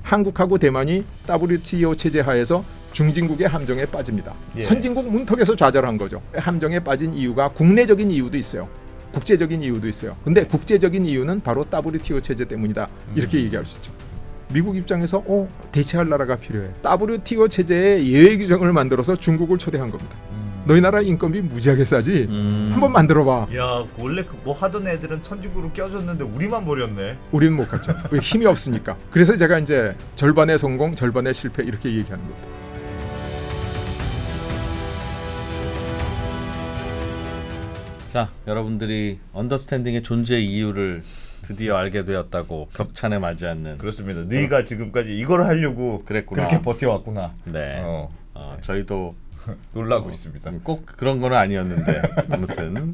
한국하고 대만이 WTO 체제 하에서 중진국의 함정에 빠집니다. 예. 선진국 문턱에서 좌절한 거죠. 함정에 빠진 이유가 국내적인 이유도 있어요. 국제적인 이유도 있어요. 근데 국제적인 이유는 바로 WTO 체제 때문이다. 이렇게 얘기할 수 있죠. 미국 입장에서 대체할 나라가 필요해. WTO 체제에 예외 규정을 만들어서 중국을 초대한 겁니다. 너희 나라 인건비 무지하게 싸지? 한번 만들어봐. 야, 원래 뭐 하던 애들은 선진국으로 껴줬는데 우리만 버렸네. 우리는 못 갔죠. 왜? 힘이 없으니까. 그래서 제가 이제 절반의 성공, 절반의 실패 이렇게 얘기하는 겁니다. 자, 여러분들이 언더스탠딩의 존재 이유를 드디어 알게 되었다고 격찬에 맞지 않는. 그렇습니다. 네가 지금까지 이걸 하려고 그랬구나. 그렇게 버텨왔구나. 네. 저희도 놀라고 있습니다. 꼭 그런 건 아니었는데 아무튼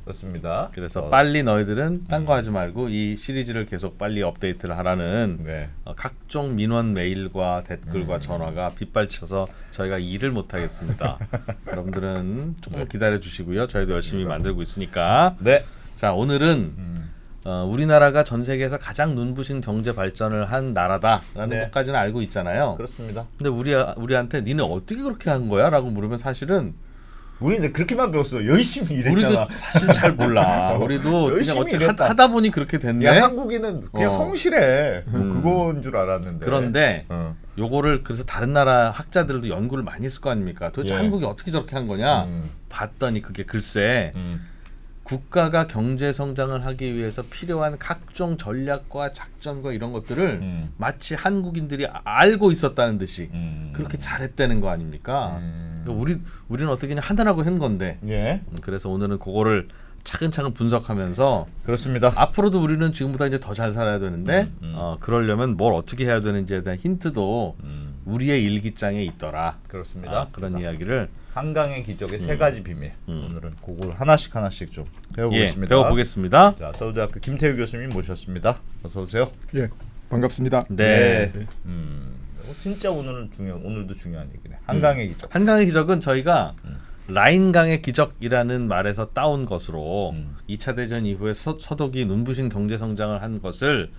그렇습니다. 그래서 빨리 너희들은 딴 거 하지 말고 이 시리즈를 계속 빨리 업데이트를 하라는 네. 각종 민원 메일과 댓글과 전화가 빗발쳐서 저희가 일을 못 하겠습니다. 여러분들은 조금 기다려 주시고요. 저희도 열심히 만들고 있으니까. 네. 자, 오늘은 우리나라가 전 세계에서 가장 눈부신 경제 발전을 한 나라다라는 네. 것까지는 알고 있잖아요. 그렇습니다. 근데 우리한테 니네 어떻게 그렇게 한 거야? 라고 물으면 사실은 우리는 그렇게만 배웠어. 열심히 일했잖아. 우리도 사실 잘 몰라. 우리도 그냥 열심히 어떻게 일했다. 하다 보니 그렇게 됐네. 야, 한국인은 그냥 성실해. 뭐 그건 줄 알았는데. 그런데 요거를 그래서 다른 나라 학자들도 연구를 많이 했을 거 아닙니까? 도대체 예. 한국이 어떻게 저렇게 한 거냐? 봤더니 그게 글쎄 국가가 경제 성장을 하기 위해서 필요한 각종 전략과 작전과 이런 것들을 마치 한국인들이 알고 있었다는 듯이 그렇게 잘했다는 거 아닙니까? 그러니까 우리는 어떻게 그냥 하느라고 한 건데. 예. 그래서 오늘은 그거를 차근차근 분석하면서 그렇습니다. 앞으로도 우리는 지금보다 이제 더 잘 살아야 되는데 그러려면 뭘 어떻게 해야 되는지에 대한 힌트도 우리의 일기장에 있더라. 그렇습니다. 그런 이야기를 한강의 기적의 세 가지 비밀. 오늘은 그걸 하나씩 좀 배워보겠습니다. 배워보겠습니다. 자, 서울대학교 김태우 교수님 모셨습니다. 어서 오세요. 예, 반갑습니다. 네. 진짜 오늘도 중요한 얘기네. 한강의 기적. 한강의 기적은 저희가 라인강의 기적이라는 말에서 따온 것으로 2차 대전 이후에 서독이 눈부신 경제 성장을 한 것을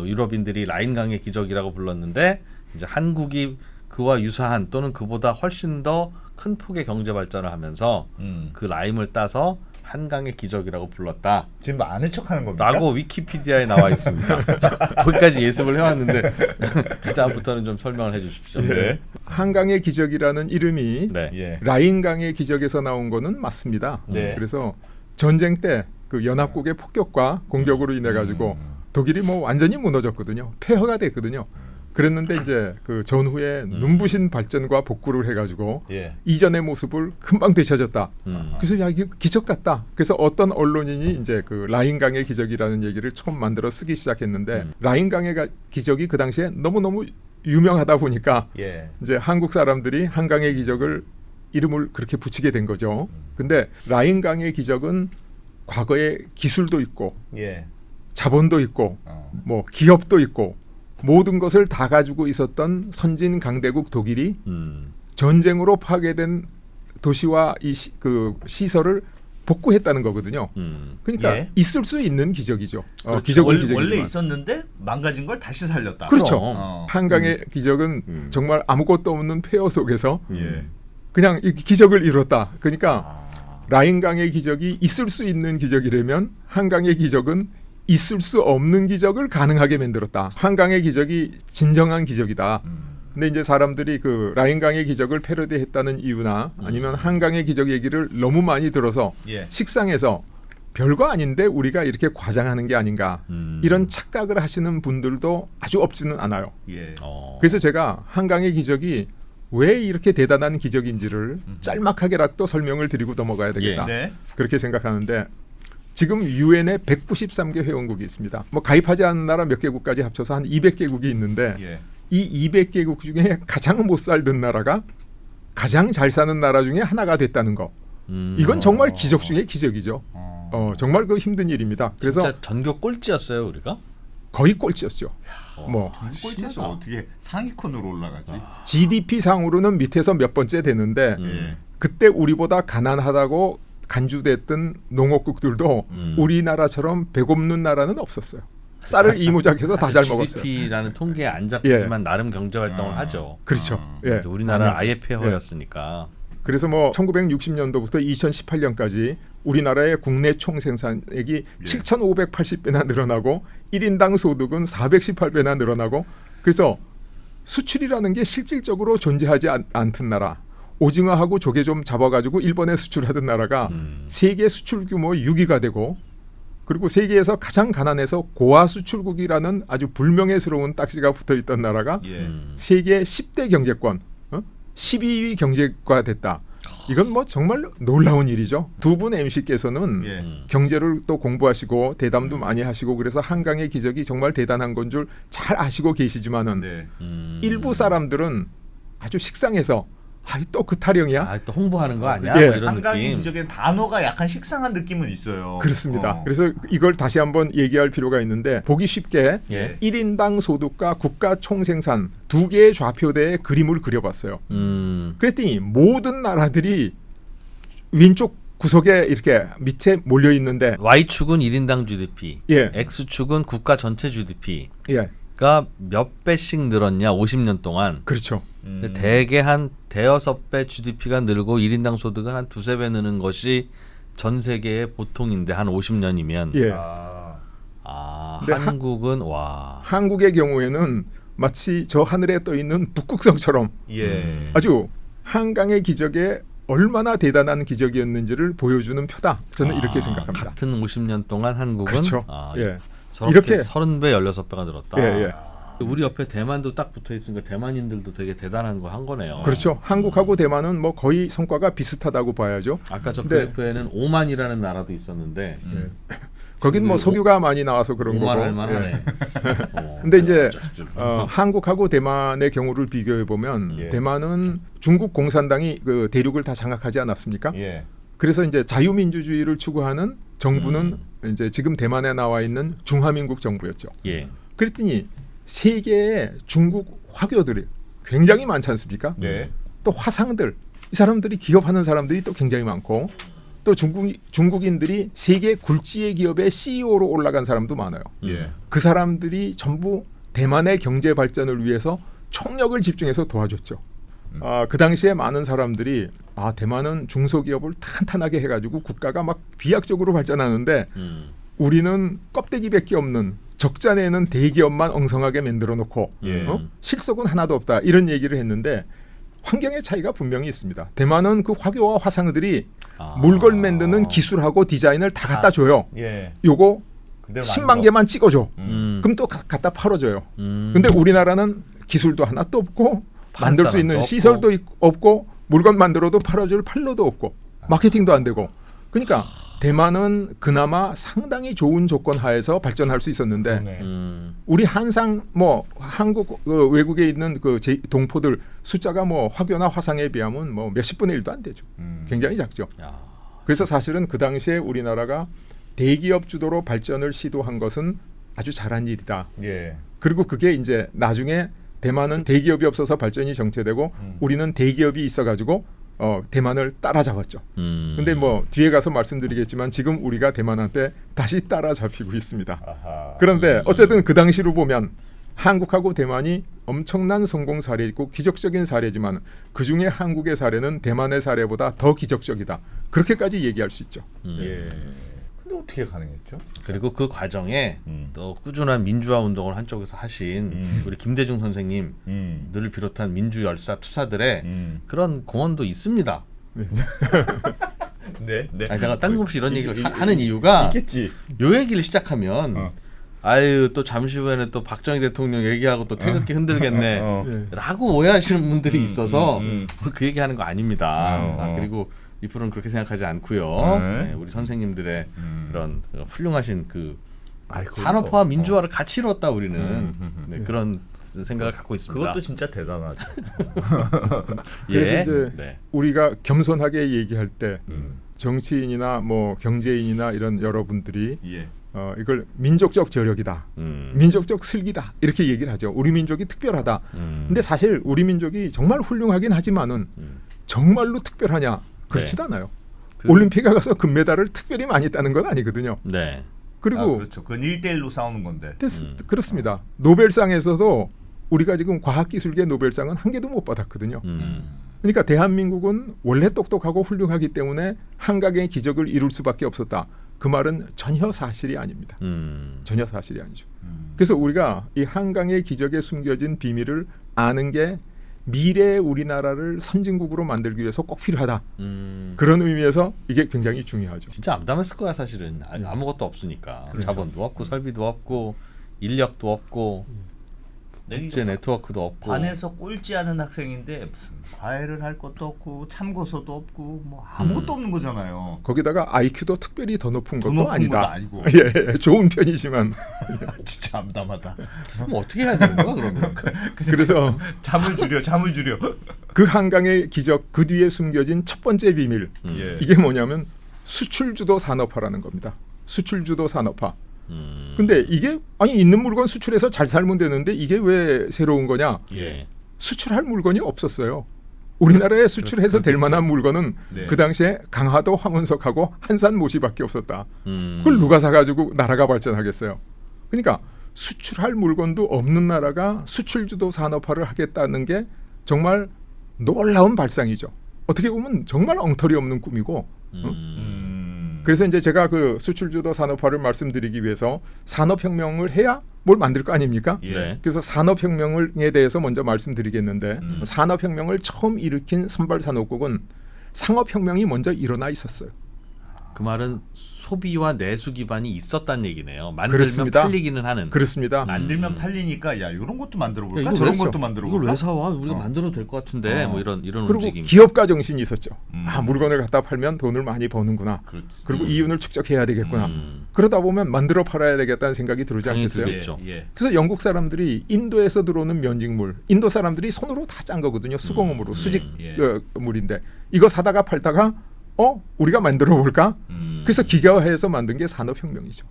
유럽인들이 라인강의 기적이라고 불렀는데 이제 한국이 그와 유사한 또는 그보다 훨씬 더 큰 폭의 경제 발전을 하면서 그 라임을 따서 한강의 기적이라고 불렀다. 지금 뭐 아는 척하는 겁니까? 라고 위키피디아에 나와 있습니다. 거기까지 예습을 해왔는데 그 다음부터는 좀 설명을 해주십시오. 네. 한강의 기적이라는 이름이 네. 예. 라인강의 기적에서 나온 거는 맞습니다. 네. 그래서 전쟁 때 그 연합국의 폭격과 공격으로 인해 가지고 독일이 뭐 완전히 무너졌거든요. 폐허가 됐거든요. 그랬는데 이제 그 전후에 눈부신 발전과 복구를 해가지고 예. 이전의 모습을 금방 되찾았다. 그래서 야, 이게 기적 같다. 그래서 어떤 언론인이 이제 그 라인강의 기적이라는 얘기를 처음 만들어 쓰기 시작했는데 라인강의 기적이 그 당시에 너무너무 유명하다 보니까 예. 이제 한국 사람들이 한강의 기적을 이름을 그렇게 붙이게 된 거죠. 근데 라인강의 기적은 과거에 기술도 있고 예. 자본도 있고 뭐 기업도 있고 모든 것을 다 가지고 있었던 선진 강대국 독일이 전쟁으로 파괴된 도시와 그 시설을 복구했다는 거거든요. 그러니까 예. 있을 수 있는 기적이죠. 그렇죠. 기적은 기적이지만. 원래 있었는데 망가진 걸 다시 살렸다. 그렇죠. 어. 한강의 기적은 정말 아무것도 없는 폐허 속에서 예. 그냥 이 기적을 이뤘다. 그러니까 라인강의 기적이 있을 수 있는 기적이라면 한강의 기적은 있을 수 없는 기적을 가능하게 만들었다. 한강의 기적이 진정한 기적이다. 근데 이제 사람들이 그 라인강의 기적을 패러디했다는 이유나 아니면 한강의 기적 얘기를 너무 많이 들어서 예. 식상해서 별거 아닌데 우리가 이렇게 과장하는 게 아닌가 이런 착각을 하시는 분들도 아주 없지는 않아요. 예. 그래서 제가 한강의 기적이 왜 이렇게 대단한 기적인지를 짤막하게라도 설명을 드리고 넘어가야 되겠다. 네. 그렇게 생각하는데 지금 유엔에 193개 회원국이 있습니다. 뭐 가입하지 않은 나라 몇 개국까지 합쳐서 한 200개국이 있는데 예. 이 200개국 중에 가장 못 살던 나라가 가장 잘 사는 나라 중에 하나가 됐다는 거. 이건 정말 기적 중에 기적이죠. 정말 그 힘든 일입니다. 그래서 진짜 전교 꼴찌였어요 우리가? 거의 꼴찌였죠. 뭐 꼴찌에서 어떻게 상위권으로 올라가지? GDP 상으로는 밑에서 몇 번째 되는데 그때 우리보다 가난하다고 간주됐던 농업국들도 우리나라처럼 배고픈 나라는 없었어요. 쌀을 이모작해서 다 잘 먹었어요. GDP라는 통계에 안 잡히지만 나름 경제 활동을 하죠. 그렇죠. 예. 근데 우리나라는 아예 폐허였으니까. 그래서 뭐 1960년도부터 2018년까지 우리나라의 국내 총 생산액이 7,580배나 늘어나고 1인당 소득은 418배나 늘어나고 그래서 수출이라는 게 실질적으로 존재하지 않던 나라 오징어하고 조개 좀 잡아가지고 일본에 수출하던 나라가 세계 수출 규모 6위가 되고 그리고 세계에서 가장 가난해서 고아 수출국이라는 아주 불명예스러운 딱지가 붙어있던 나라가 세계 10대 경제권 12위 경제가 됐다. 이건 뭐 정말 놀라운 일이죠. 두 분 MC께서는 경제를 또 공부하시고 대담도 많이 하시고 그래서 한강의 기적이 정말 대단한 건 줄 잘 아시고 계시지만은 일부 사람들은 아주 식상해서 또 그 타령이야? 또 홍보하는 거 아니야? 예. 뭐 이런 한강의 느낌. 기적엔 단어가 약간 식상한 느낌은 있어요. 그렇습니다. 그래서 이걸 다시 한번 얘기할 필요가 있는데 보기 쉽게 예. 1인당 소득과 국가 총생산 두 개의 좌표대에 그림을 그려봤어요. 그랬더니 모든 나라들이 왼쪽 구석에 이렇게 밑에 몰려 있는데 Y축은 1인당 GDP, 예. X축은 국가 전체 GDP가 예, 몇 배씩 늘었냐 50년 동안. 그렇죠. 근데 대개 한 대여섯 배 GDP가 늘고 1인당 소득은 한 두세 배 느는 것이 전 세계의 보통인데 한 50년이면 예. 근데 한국은 한국의 경우에는 마치 저 하늘에 떠 있는 북극성처럼 아주 한강의 기적에 얼마나 대단한 기적이었는지를 보여주는 표다. 저는 이렇게 생각합니다. 같은 50년 동안 한국은 그렇죠. 예. 저렇게 이렇게 30배 16배가 늘었다. 예, 예. 우리 옆에 대만도 딱 붙어 있으니까 대만인들도 되게 대단한 거 한 거네요. 그렇죠. 한국하고 대만은 뭐 거의 성과가 비슷하다고 봐야죠. 아까 저 근데- 그래프에는 오만이라는 나라도 있었는데 거긴 뭐 석유가 많이 나와서 그런 거고. 오만할 만하네. 예. 근데 이제 한국하고 대만의 경우를 비교해 보면 대만은 중국 공산당이 그 대륙을 다 장악하지 않았습니까? 그래서 이제 자유민주주의를 추구하는 정부는 이제 지금 대만에 나와 있는 중화민국 정부였죠. 예. 그랬더니 세계에 중국 화교들이 굉장히 많지 않습니까? 또 화상들 이 사람들이 기업하는 사람들이 또 굉장히 많고 또 중국인들이 세계 굴지의 기업의 CEO로 올라간 사람도 많아요. 그 사람들이 전부 대만의 경제 발전을 위해서 총력을 집중해서 도와줬죠. 그 당시에 많은 사람들이 대만은 중소기업을 탄탄하게 해가지고 국가가 막 비약적으로 발전하는데 우리는 껍데기밖에 없는 적자 내는 대기업만 엉성하게 만들어 놓고 실속은 하나도 없다 이런 얘기를 했는데 환경의 차이가 분명히 있습니다. 대만은 그 화교와 화상들이 물건 만드는 기술하고 디자인을 다 갖다 줘요. 요거 10만 개만 찍어줘. 그럼 또 갖다 팔아줘요. 근데 우리나라는 기술도 하나도 없고 만들 수 있는 시설도 없고 물건 만들어도 팔아줄 판로도 없고 마케팅도 안 되고 그러니까 대만은 그나마 상당히 좋은 조건 하에서 발전할 수 있었는데 우리 한상 뭐 한국 외국에 있는 그 동포들 숫자가 뭐 화교나 화상에 비하면 뭐 몇십 분의 1도 안 되죠. 굉장히 작죠. 그래서 사실은 그 당시에 우리나라가 대기업 주도로 발전을 시도한 것은 아주 잘한 일이다. 그리고 그게 이제 나중에 대만은 대기업이 없어서 발전이 정체되고 우리는 대기업이 있어가지고 대만을 따라잡았죠. 근데 뭐 뒤에 가서 말씀드리겠지만 지금 우리가 대만한테 다시 따라잡히고 있습니다. 그런데 어쨌든 그 당시로 보면 한국하고 대만이 엄청난 성공 사례이고 기적적인 사례지만 그중에 한국의 사례는 대만의 사례보다 더 기적적이다. 그렇게까지 얘기할 수 있죠. 근데 어떻게 가능했죠? 그리고 그 과정에 또 꾸준한 민주화 운동을 한쪽에서 하신 우리 김대중 선생님 늘 비롯한 민주 열사 투사들의 그런 공헌도 있습니다. 내가 뜬금없이 이런 얘기를 하는 이유가 있겠지. 요 얘기를 시작하면 또 잠시 후에는 또 박정희 대통령 얘기하고 또 태극기 흔들겠네 라고 오해하시는 분들이 있어서 그 얘기하는 거 아닙니다. 그리고 이 프로는 그렇게 생각하지 않고요. 우리 선생님들의 그런 훌륭하신 그 산업화와 민주화를 같이 이뤘다 우리는 그런 생각을 갖고 있습니다. 그것도 진짜 대단하죠. 그래서 이제 우리가 겸손하게 얘기할 때 정치인이나 뭐 경제인이나 이런 여러분들이 이걸 민족적 저력이다, 민족적 슬기다 이렇게 얘기를 하죠. 우리 민족이 특별하다. 근데 사실 우리 민족이 정말 훌륭하긴 하지만은 정말로 특별하냐? 그렇지도 않아요. 올림픽에 가서 금메달을 특별히 많이 따는 건 아니거든요. 그리고 그렇죠. 그건 1대1로 싸우는 건데. 그렇습니다. 노벨상에서도 우리가 지금 과학기술계 노벨상은 한 개도 못 받았거든요. 그러니까 대한민국은 원래 똑똑하고 훌륭하기 때문에 한강의 기적을 이룰 수밖에 없었다. 그 말은 전혀 사실이 아닙니다. 전혀 사실이 아니죠. 그래서 우리가 이 한강의 기적에 숨겨진 비밀을 아는 게 미래의 우리나라를 선진국으로 만들기 위해서 꼭 필요하다. 그런 의미에서 이게 굉장히 중요하죠. 진짜 암담했을 거야 사실은. 아무것도 없으니까. 그렇죠. 자본도 없고 설비도 없고 인력도 없고 국제 네트워크도 없고. 반에서 꼴찌하는 학생인데 무슨 과외를 할 것도 없고 참고서도 없고 뭐 아무것도 없는 거잖아요. 거기다가 IQ도 특별히 더 높은 더 것도 높은 아니다. 것도 아니고. 예, 좋은 편이지만 진짜 암담하다. 그럼 어떻게 해야 되는 거야 그러면? 그래서 잠을 줄여. 그 한강의 기적 그 뒤에 숨겨진 첫 번째 비밀 예. 이게 뭐냐면 수출주도 산업화라는 겁니다. 수출주도 산업화. 근데 이게 아니 있는 물건 수출해서 잘 살면 되는데 이게 왜 새로운 거냐? 예. 수출할 물건이 없었어요. 우리나라에 수출해서 될 만한 물건은 네. 그 당시에 강화도 황운석하고 한산 모시밖에 없었다. 음. 그걸 누가 사가지고 나라가 발전하겠어요. 그러니까 수출할 물건도 없는 나라가 수출주도 산업화를 하겠다는 게 정말 놀라운 발상이죠. 어떻게 보면 정말 엉터리 없는 꿈이고 그래서 이제 제가 그 수출주도 산업화를 말씀드리기 위해서 산업혁명을 해야 뭘 만들 거 아닙니까? 예. 네. 그래서 산업혁명에 대해서 먼저 말씀드리겠는데 산업혁명을 처음 일으킨 선발산업국은 상업혁명이 먼저 일어나 있었어요. 그 말은 소비와 내수 기반이 있었다는 얘기네요. 만들면 그렇습니다. 팔리기는 하는. 그렇습니다. 만들면 팔리니까 야 이런 것도 만들어 볼까? 이거 저런 그랬어. 것도 만들어 이걸 볼까? 왜 사와? 우리가 만들어도 될 것 같은데 뭐 이런 그리고 움직임. 기업가 정신이 있었죠. 아 물건을 갖다 팔면 돈을 많이 버는구나. 그렇지. 그리고 이윤을 축적해야 되겠구나. 음. 그러다 보면 만들어 팔아야 되겠다는 생각이 들지 당연히 않겠어요? 들겠죠. 예. 그래서 영국 사람들이 인도에서 들어오는 면직물, 인도 사람들이 손으로 다 짠 거거든요. 수공업으로 수직물인데 이거 사다가 팔다가 우리가 만들어 볼까? 그래서 기계화해서 만든 게 산업혁명이죠.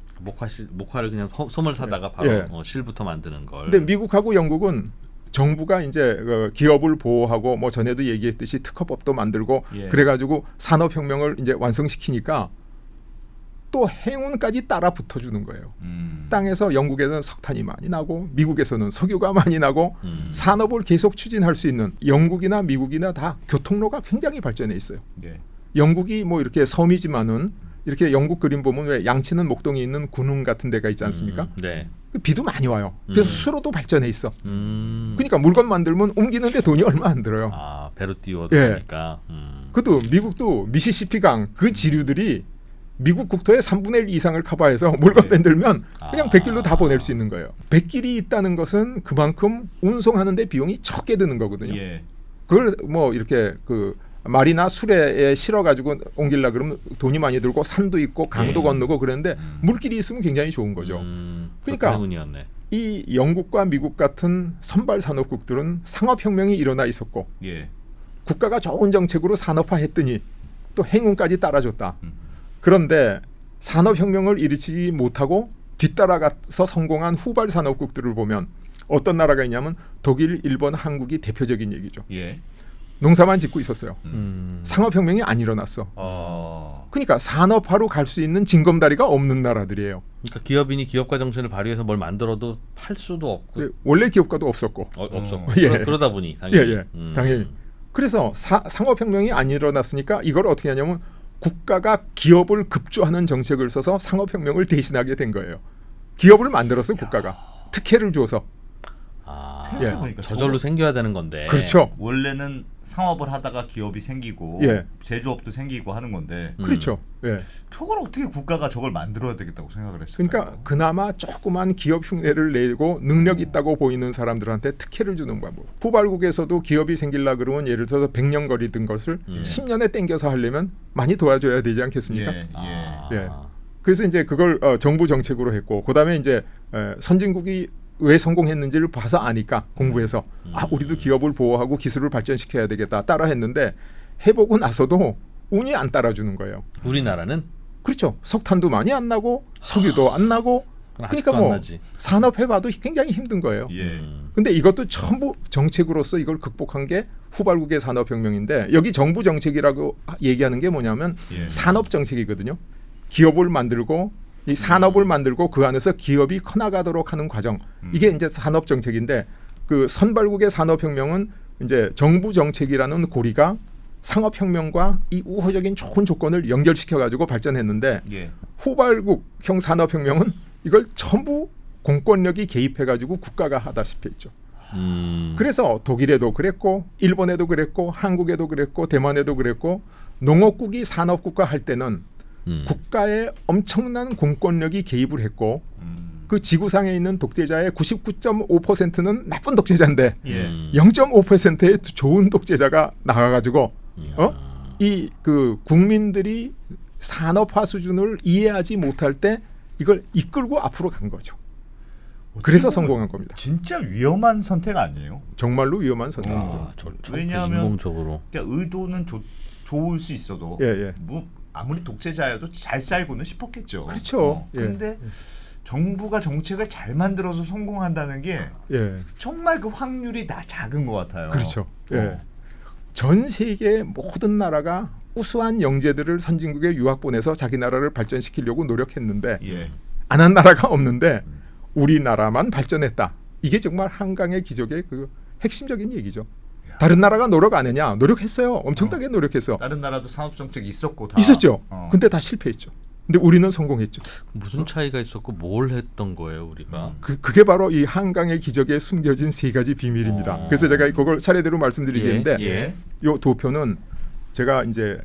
목화를 그냥 솜을 사다가 바로 예. 실부터 만드는 걸. 근데 미국하고 영국은 정부가 이제 기업을 보호하고 뭐 전에도 얘기했듯이 특허법도 만들고 예. 그래가지고 산업혁명을 이제 완성시키니까 또 행운까지 따라 붙어주는 거예요. 땅에서 영국에서는 석탄이 많이 나고 미국에서는 석유가 많이 나고 산업을 계속 추진할 수 있는 영국이나 미국이나 다 교통로가 굉장히 발전해 있어요. 예. 영국이 뭐 이렇게 섬이지만은 이렇게 영국 그림 보면 왜 양치는 목동에 있는 군흥 같은 데가 있지 않습니까? 네. 비도 많이 와요. 그래서 수로도 발전해 있어. 음. 그러니까 물건 만들면 옮기는데 돈이 얼마 안 들어요. 아 배로 띄워도 예. 되니까. 그것도 미국도 미시시피강 그 지류들이 미국 국토의 3분의 1 이상을 커버해서 물건 만들면 그냥 백길로 다 보낼 수 있는 거예요. 백길이 있다는 것은 그만큼 운송하는데 비용이 적게 드는 거거든요. 예. 그걸 뭐 이렇게 그 말이나 수레에 실어가지고 옮기려 그러면 돈이 많이 들고 산도 있고 강도 건너고 그런데 물길이 있으면 굉장히 좋은 거죠. 그러니까 행운이었네. 이 영국과 미국 같은 선발 산업국들은 상업혁명이 일어나 있었고 예. 국가가 좋은 정책으로 산업화했더니 또 행운까지 따라줬다. 그런데 산업혁명을 일으키지 못하고 뒤따라가서 성공한 후발 산업국들을 보면 어떤 나라가 있냐면 독일, 일본, 한국이 대표적인 얘기죠. 예. 농사만 짓고 있었어요. 상업혁명이 안 일어났어. 그러니까 산업화로 갈 수 있는 징검다리가 없는 나라들이에요. 그러니까 기업인이 기업가 정신을 발휘해서 뭘 만들어도 팔 수도 없고 네, 원래 기업가도 없었고. 없었고 예. 그러다 보니 당연히. 당연히. 그래서 상업혁명이 안 일어났으니까 이걸 어떻게 하냐면 국가가 기업을 급조하는 정책을 써서 상업혁명을 대신하게 된 거예요. 기업을 만들어서 국가가 특혜를 줘서. 예. 생각해보니까 저절로 생겨야 되는 건데. 그렇죠. 원래는 상업을 하다가 기업이 생기고 예. 제조업도 생기고 하는 건데 그렇죠. 예. 저걸 어떻게 국가가 저걸 만들어야 되겠다고 생각을 했을까요? 그러니까 그나마 조그만 기업 흉내를 내고 능력 있다고 보이는 사람들한테 특혜를 주는 방법. 후발국에서도 기업이 생기려 그러면 예를 들어서 100년 거리던 것을 10년에 땡겨서 하려면 많이 도와줘야 되지 않겠습니까? 예. 예. 그래서 이제 그걸 정부 정책으로 했고 그다음에 이제 선진국이 왜 성공했는지를 봐서 아니까 공부해서 우리도 기업을 보호하고 기술을 발전시켜야 되겠다 따라 했는데 해보고 나서도 운이 안 따라주는 거예요. 우리나라는 그렇죠. 석탄도 많이 안 나고 석유도 안 나고 그러니까 안 뭐 나지. 산업 해봐도 굉장히 힘든 거예요. 예. 근데 이것도 전부 정책으로서 이걸 극복한 게 후발국의 산업혁명인데 여기 정부 정책이라고 얘기하는 게 뭐냐면 예. 산업 정책이거든요. 기업을 만들고 이 산업을 만들고 그 안에서 기업이 커나가도록 하는 과정. 이게 이제 산업 정책인데 그 선발국의 산업혁명은 이제 정부 정책이라는 고리가 상업혁명과 이 우호적인 좋은 조건을 연결시켜 가지고 발전했는데 예. 후발국형 산업혁명은 이걸 전부 공권력이 개입해 가지고 국가가 하다시피 했죠. 그래서 독일에도 그랬고 일본에도 그랬고 한국에도 그랬고 대만에도 그랬고 농업국이 산업국가 할 때는 국가의 엄청난 공권력이 개입을 했고 그 지구상에 있는 독재자의 99.5%는 나쁜 독재자인데 예. 0.5%의 좋은 독재자가 나와가지고 이 그 국민들이 산업화 수준을 이해하지 못할 때 이걸 이끌고 앞으로 간 거죠. 그래서 성공한 겁니다. 진짜 위험한 선택 아니에요? 정말로 위험한 선택이죠. 왜냐하면 인공적으로. 그러니까 의도는 좋을 수 있어도 예, 예. 뭐 아무리 독재자여도 잘 살고는 싶었겠죠. 그렇죠. 예. 그런데 정부가 정책을 잘 만들어서 성공한다는 게 예, 정말 그 확률이 작은 것 같아요. 그렇죠. 예. 전 세계 모든 나라가 우수한 영재들을 선진국에 유학 보내서 자기 나라를 발전시키려고 노력했는데 예. 안 한 나라가 없는데 우리나라만 발전했다. 이게 정말 한강의 기적의 그 핵심적인 얘기죠. 다른 나라가 노력 안 했냐? 노력했어요. 엄청나게 노력했어. 다른 나라도 산업 정책 있었고 다 있었죠. 근데 다 실패했죠. 근데 우리는 성공했죠. 무슨 차이가 있었고 뭘 했던 거예요 우리가? 그게 바로 이 한강의 기적에 숨겨진 세 가지 비밀입니다. 그래서 제가 그걸 차례대로 말씀드리겠는데 예. 이 도표는 제가 이제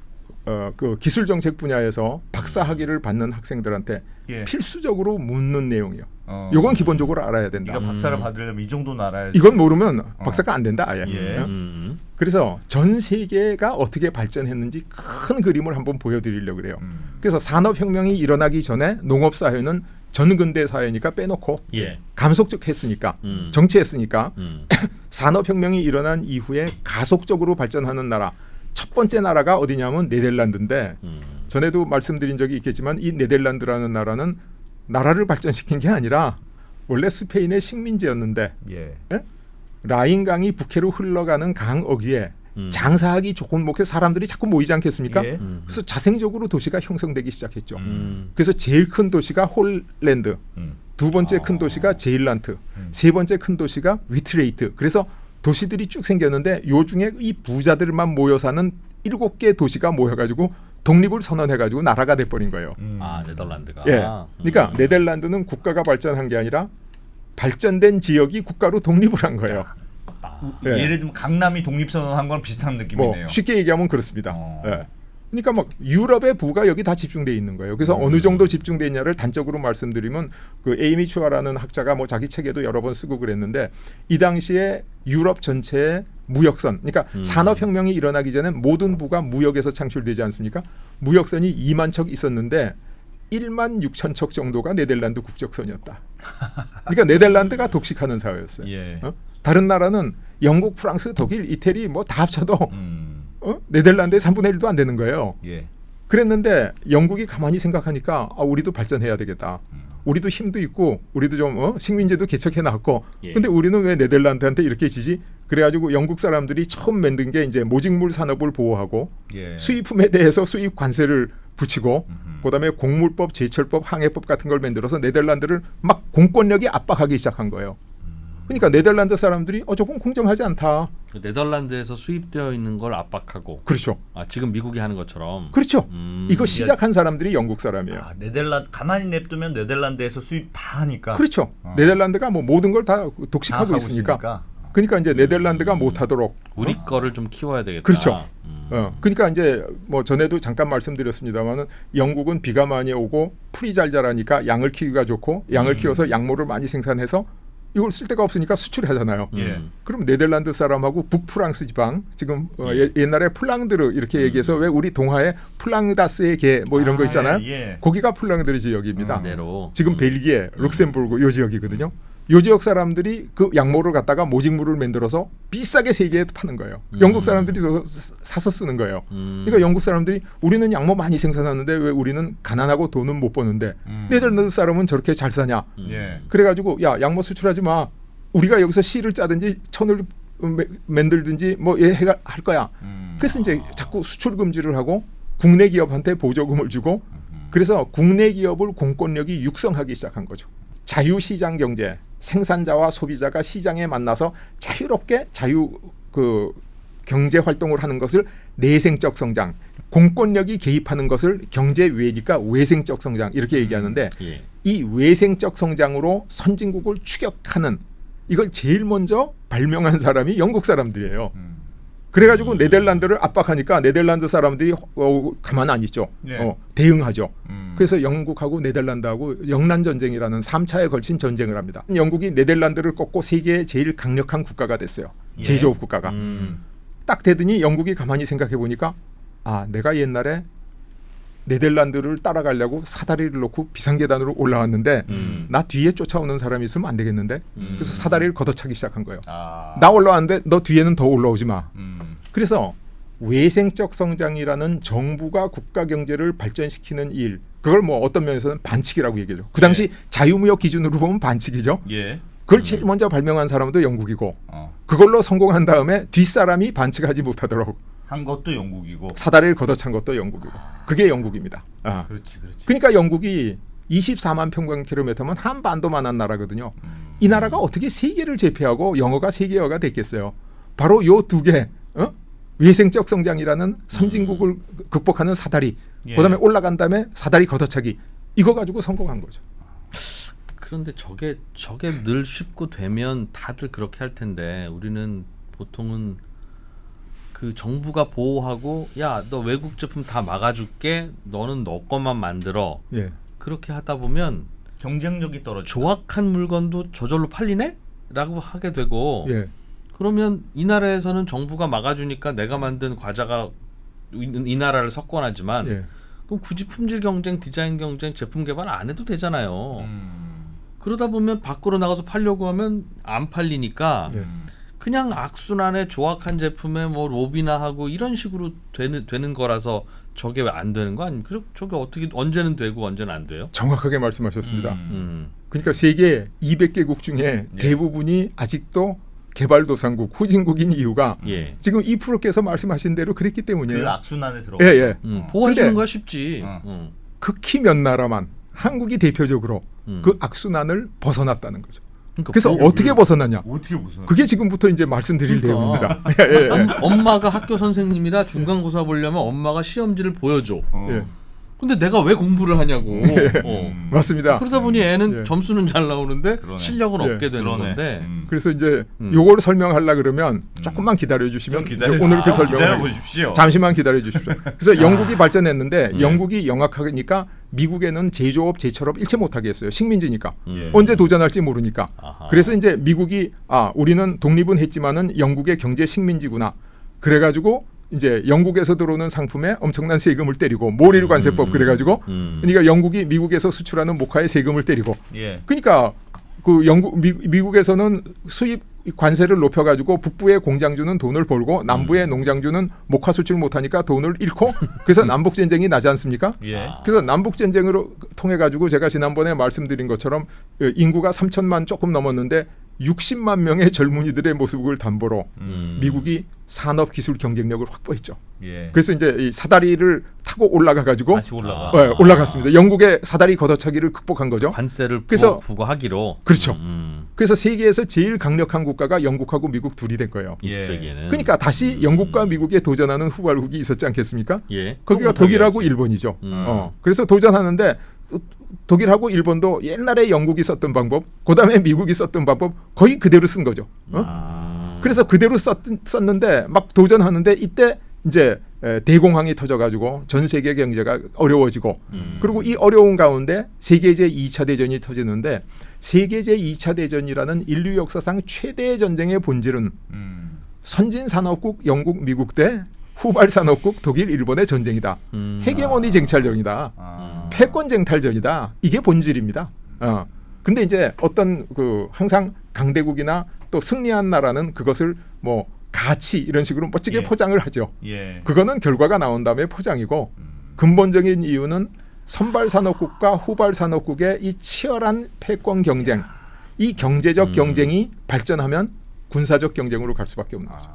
그 기술 정책 분야에서 박사 학위를 받는 학생들한테 예. 필수적으로 묻는 내용이에요. 요건 기본적으로 알아야 된다. 네가 박사를 받으려면 이 정도는 알아야지. 이건 모르면 박사가 안 된다 아예. 예. 그래서 전 세계가 어떻게 발전했는지 큰 그림을 한번 보여드리려고 그래요. 그래서 산업혁명이 일어나기 전에 농업사회는 전근대 사회니까 빼놓고 예. 감속적했으니까 정치했으니까 산업혁명이 일어난 이후에 가속적으로 발전하는 나라 첫 번째 나라가 어디냐면 네덜란드인데 전에도 말씀드린 적이 있겠지만 이 네덜란드라는 나라는 나라를 발전시킨 게 아니라 원래 스페인의 식민지였는데 예. 예? 라인강이 북해로 흘러가는 강 어귀에 장사하기 좋은 목에 사람들이 자꾸 모이지 않겠습니까? 예. 그래서 자생적으로 도시가 형성되기 시작했죠. 그래서 제일 큰 도시가 홀랜드, 두 번째 큰 도시가 제일란트, 세 번째 큰 도시가 위트레이트. 그래서 도시들이 쭉 생겼는데 요 중에 이 부자들만 모여 사는 7개 도시가 모여가지고 독립을 선언해가지고 나라가 돼버린 거예요. 아 네덜란드가. 예. 그러니까 네덜란드는 국가가 발전한 게 아니라 발전된 지역이 국가로 독립을 한 거예요. 예. 예를 들면 강남이 독립선언한 거랑 비슷한 뭐 느낌이네요. 쉽게 얘기하면 그렇습니다. 예. 그러니까 막 유럽의 부가 여기 다 집중돼 있는 거예요. 그래서 어느 정도 집중돼 있냐를 단적으로 말씀드리면 그 에이미 추아라는 학자가 뭐 자기 책에도 여러 번 쓰고 그랬는데 이 당시에 유럽 전체의 무역선, 그러니까 산업혁명이 일어나기 전에 모든 부가 무역에서 창출되지 않습니까? 무역선이 2만 척 있었는데 1만 6천 척 정도가 네덜란드 국적선이었다. 그러니까 네덜란드가 독식하는 사회였어요. 예. 다른 나라는 영국, 프랑스, 독일, 이태리 뭐 다 합쳐도 네덜란드의 3분의 1도 안 되는 거예요. 예. 그랬는데 영국이 가만히 생각하니까 우리도 발전해야 되겠다. 우리도 힘도 있고 우리도 좀 식민지도 개척해 나왔고 예. 근데 우리는 왜 네덜란드한테 이렇게 지지? 그래가지고 영국 사람들이 처음 만든 게 이제 모직물 산업을 보호하고 예. 수입품에 대해서 수입 관세를 붙이고 그다음에 곡물법, 제철법, 항해법 같은 걸 만들어서 네덜란드를 막 공권력이 압박하기 시작한 거예요. 그러니까 네덜란드 사람들이 조금 공정하지 않다. 그 네덜란드에서 수입되어 있는 걸 압박하고. 그렇죠. 지금 미국이 하는 것처럼. 그렇죠. 이거 시작한 사람들이 영국 사람이에요. 네덜란드 가만히 냅두면 네덜란드에서 수입 다 하니까. 그렇죠. 네덜란드가 뭐 모든 걸 다 독식하고 있으니까. 그러니까 이제 네덜란드가 못하도록 우리 거를 좀 키워야 되겠다. 그렇죠. 그러니까 이제 뭐 전에도 잠깐 말씀드렸습니다만은 영국은 비가 많이 오고 풀이 잘 자라니까 양을 키우기가 좋고 양을 키워서 양모를 많이 생산해서 이걸 쓸 데가 없으니까 수출하잖아요. 그럼 네덜란드 사람하고 북프랑스 지방 지금 옛날에 플랑드르 이렇게 얘기해서 왜 우리 동화에 플랑다스의 개 뭐 이런 거 있잖아요. 예. 거기가 플랑드르 지역입니다. 내로. 지금 벨기에, 룩셈부르크 요 지역이거든요. 요 지역 사람들이 그 양모를 갖다가 모직물을 만들어서 비싸게 세계에 파는 거예요. 영국 사람들이 사서 쓰는 거예요. 그러니까 영국 사람들이 우리는 양모 많이 생산하는데 왜 우리는 가난하고 돈은 못 버는데 네덜란드 사람은 저렇게 잘 사냐. 예. 그래가지고 야 양모 수출하지 마. 우리가 여기서 실을 짜든지 천을 만들든지 뭐 할 거야. 그래서 이제 자꾸 수출 금지를 하고 국내 기업한테 보조금을 주고 그래서 국내 기업을 공권력이 육성하기 시작한 거죠. 자유시장 경제, 생산자와 소비자가 시장에 만나서 자유롭게 경제 활동을 하는 것을 내생적 성장, 공권력이 개입하는 것을 경제 외니까 외생적 성장 이렇게 얘기하는데 예. 이 외생적 성장으로 선진국을 추격하는 이걸 제일 먼저 발명한 사람이 영국 사람들이에요. 그래가지고 네덜란드를 압박하니까 네덜란드 사람들이 가만 안 있죠. 네. 대응하죠. 그래서 영국하고 네덜란드하고 영란전쟁이라는 3차에 걸친 전쟁을 합니다. 영국이 네덜란드를 꺾고 세계의 제일 강력한 국가가 됐어요. 예. 제조업 국가가. 딱 되더니 영국이 가만히 생각해 보니까 내가 옛날에 네덜란드를 따라가려고 사다리를 놓고 비상계단으로 올라왔는데 나 뒤에 쫓아오는 사람이 있으면 안 되겠는데 그래서 사다리를 걷어차기 시작한 거예요. 나 올라왔는데 너 뒤에는 더 올라오지 마. 그래서 외생적 성장이라는 정부가 국가 경제를 발전시키는 일, 그걸 뭐 어떤 면에서는 반칙이라고 얘기하죠. 그 당시 자유무역 기준으로 보면 반칙이죠. 예. 그걸 제일 먼저 발명한 사람도 영국이고 그걸로 성공한 다음에 뒷사람이 반칙하지 못하도록 한 것도 영국이고 사다리를 걷어찬 것도 영국이고 그게 영국입니다. 그렇지. 그러니까 영국이 24만 평방킬로미터면 한반도만한 나라거든요. 이 나라가 어떻게 세계를 제패하고 영어가 세계어가 됐겠어요. 바로 요 두 개, 외생적 성장이라는 선진국을 극복하는 사다리, 예. 그다음에 올라간 다음에 사다리 걷어차기 이거 가지고 성공한 거죠. 그런데 저게 늘 쉽고 되면 다들 그렇게 할 텐데 우리는 보통은 그 정부가 보호하고 야, 너 외국 제품 다 막아줄게. 너는 너 것만 만들어. 예. 그렇게 하다 보면 경쟁력이 떨어져. 조악한 물건도 저절로 팔리네? 라고 하게 되고 예. 그러면 이 나라에서는 정부가 막아주니까 내가 만든 과자가 이 나라를 석권하지만 예. 그럼 굳이 품질 경쟁, 디자인 경쟁, 제품 개발 안 해도 되잖아요. 그러다 보면 밖으로 나가서 팔려고 하면 안 팔리니까 예. 그냥 악순환의 조악한 제품에 뭐 로비나 하고 이런 식으로 되는 거라서 저게 왜 안 되는 거 아닙니까? 저게 어떻게 언제는 되고 언제는 안 돼요? 정확하게 말씀하셨습니다. 그러니까 세계 200개국 중에 대부분이 아직도 개발도상국, 후진국인 이유가 예. 지금 이 프로께서 말씀하신 대로 그랬기 때문이에요. 그 악순환에 들어가. 예. 보호해주는 근데 거야 쉽지. 극히 몇 나라만 한국이 대표적으로 그 악순환을 벗어났다는 거죠. 그러니까 그래서 어떻게 벗어나냐? 어떻게 무슨? 그게 지금부터 이제 말씀드릴 그러니까. 내용입니다. 엄마가 학교 선생님이라 중간고사 보려면 엄마가 시험지를 보여줘. 예. 근데 내가 왜 공부를 하냐고. 맞습니다. 그러다 보니 애는 예. 점수는 잘 나오는데 그러네. 실력은 예. 없게 되는 그러네. 건데. 그래서 이제 요걸 설명하려 그러면 조금만 기다려 주시면 오늘 그 설명을 기다려 하겠습니다. 보십시오. 잠시만 기다려 주십시오. 그래서 영국이 발전했는데 영국이 영악하니까 미국에는 제조업, 제철업 일체 못하게 했어요. 식민지니까. 예. 언제 도전할지 모르니까. 아하. 그래서 이제 미국이 우리는 독립은 했지만은 영국의 경제 식민지구나. 그래가지고 이제 영국에서 들어오는 상품에 엄청난 세금을 때리고 모릴 관세법 그래가지고 그러니까 영국이 미국에서 수출하는 모카에 세금을 때리고 예. 그러니까 그 미국에서는 수입 관세를 높여가지고 북부의 공장주는 돈을 벌고 남부의 농장주는 모카 수출 못하니까 돈을 잃고 그래서 남북 전쟁이 나지 않습니까? 예. 그래서 남북 전쟁으로 통해 가지고 제가 지난번에 말씀드린 것처럼 인구가 3천만 조금 넘었는데 60만 명의 젊은이들의 모습을 담보로 미국이 산업 기술 경쟁력을 확보했죠. 예. 그래서 이제 이 사다리를 타고 올라가 가지고 다시 올라가. 올라갔습니다. 영국의 사다리 걷어차기를 극복한 거죠. 관세를 그래서- 부과하기로. 그렇죠. 그래서 세계에서 제일 강력한 국가가 영국하고 미국 둘이 된 거예요. 20세기에는. 그러니까 다시 영국과 미국에 도전하는 후발국이 있었지 않겠습니까? 예. 거기가 그건 독일하고 못하게 일본이죠. 그래서 도전하는데 독일하고 일본도 옛날에 영국이 썼던 방법, 그다음에 미국이 썼던 방법 거의 그대로 쓴 거죠. 그래서 그대로 썼는데 막 도전하는데 이때 이제 대공황이 터져가지고 전 세계 경제가 어려워지고 그리고 이 어려운 가운데 세계제 2차 대전이 터지는데 세계제 2차 대전이라는 인류 역사상 최대 전쟁의 본질은 선진 산업국 영국 미국 대 후발 산업국 독일 일본의 전쟁이다. 헤게모니 쟁탈전이다. 패권 쟁탈전이다. 이게 본질입니다. 근데 이제 어떤 그 항상 강대국이나 또 승리한 나라는 그것을 뭐 가치 이런 식으로 멋지게 예. 포장을 하죠. 예. 그거는 결과가 나온 다음에 포장이고 근본적인 이유는 선발 산업국과 후발 산업국의 이 치열한 패권 경쟁, 이 경제적 경쟁이 발전하면 군사적 경쟁으로 갈 수밖에 없는 거죠.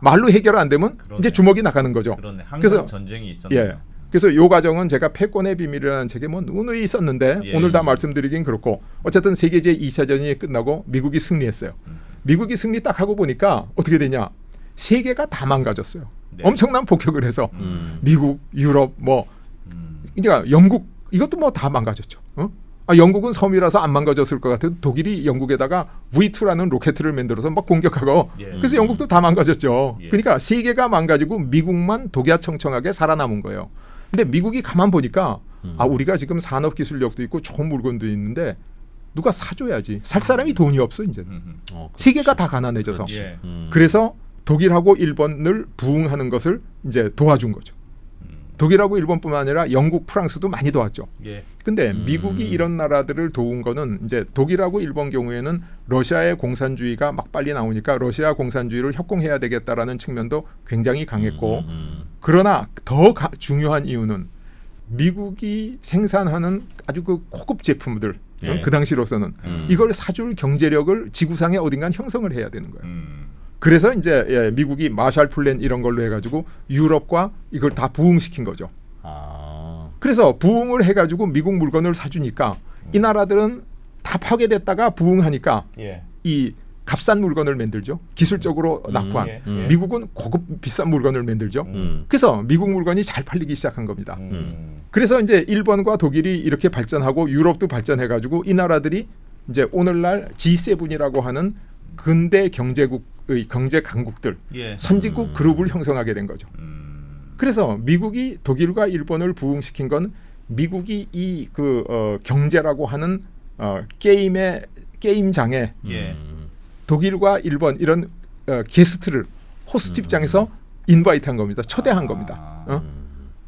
말로 해결 안 되면 그러네. 이제 주먹이 나가는 거죠. 그러네. 항상 그래서 전쟁이 있었네요. 예. 그래서 이 과정은 제가 패권의 비밀이라는 책에 뭐 누누이 썼는데 예. 오늘 다 말씀드리긴 그렇고 어쨌든 세계 제2차전이 끝나고 미국이 승리했어요. 미국이 승리 딱 하고 보니까 어떻게 되냐? 세계가 다 망가졌어요. 네. 엄청난 폭격을 해서 미국, 유럽, 뭐 그러니까 영국 이것도 뭐 다 망가졌죠. 영국은 섬이라서 안 망가졌을 것 같아요. 독일이 영국에다가 V2라는 로켓을 만들어서 막 공격하고 예. 그래서 영국도 다 망가졌죠. 예. 그러니까 세계가 망가지고 미국만 독야청청하게 살아남은 거예요. 근데 미국이 가만 보니까 우리가 지금 산업 기술력도 있고 좋은 물건도 있는데 누가 사줘야지. 살 사람이 돈이 없어 이제. 세계가 다 가난해져서. 예. 그래서 독일하고 일본을 부흥하는 것을 이제 도와준 거죠. 독일하고 일본뿐만 아니라 영국, 프랑스도 많이 도왔죠. 예. 근데 미국이 이런 나라들을 도운 거는 이제 독일하고 일본 경우에는 러시아의 공산주의가 막 빨리 나오니까 러시아 공산주의를 협공해야 되겠다라는 측면도 굉장히 강했고 그러나 더 중요한 이유는 미국이 생산하는 아주 그 고급 제품들 예. 그 당시로서는 이걸 사줄 경제력을 지구상에 어딘가 형성을 해야 되는 거예요. 그래서 이제 미국이 마샬 플랜 이런 걸로 해가지고 유럽과 이걸 다 부흥시킨 거죠. 그래서 부흥을 해가지고 미국 물건을 사주니까 이 나라들은 다 파괴됐다가 부흥하니까 예. 이 값싼 물건을 만들죠. 기술적으로 낙후한. 예. 미국은 고급 비싼 물건을 만들죠. 그래서 미국 물건이 잘 팔리기 시작한 겁니다. 그래서 이제 일본과 독일이 이렇게 발전하고 유럽도 발전해가지고 이 나라들이 이제 오늘날 G7이라고 하는 근대 경제국의 경제 강국들 예. 선진국 그룹을 형성하게 된 거죠. 그래서 미국이 독일과 일본을 부흥시킨 건 미국이 이 경제라고 하는 게임장에 예. 독일과 일본 이런 게스트를 호스트 입장에서 인바이트한 겁니다. 초대한 겁니다.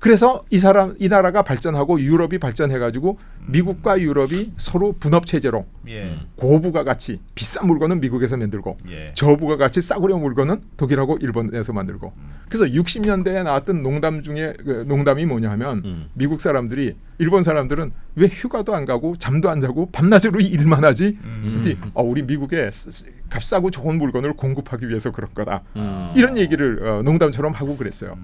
그래서 이 나라가 발전하고 유럽이 발전해가지고 미국과 유럽이 서로 분업 체제로 예. 고부가 가치 비싼 물건은 미국에서 만들고 예. 저부가 가치 싸구려 물건은 독일하고 일본에서 만들고 그래서 60년대에 나왔던 농담 중에 농담이 뭐냐면 미국 사람들이 일본 사람들은 왜 휴가도 안 가고 잠도 안 자고 밤낮으로 일만 하지? 우리 미국에 값싸고 좋은 물건을 공급하기 위해서 그런 거다. 이런 얘기를 농담처럼 하고 그랬어요.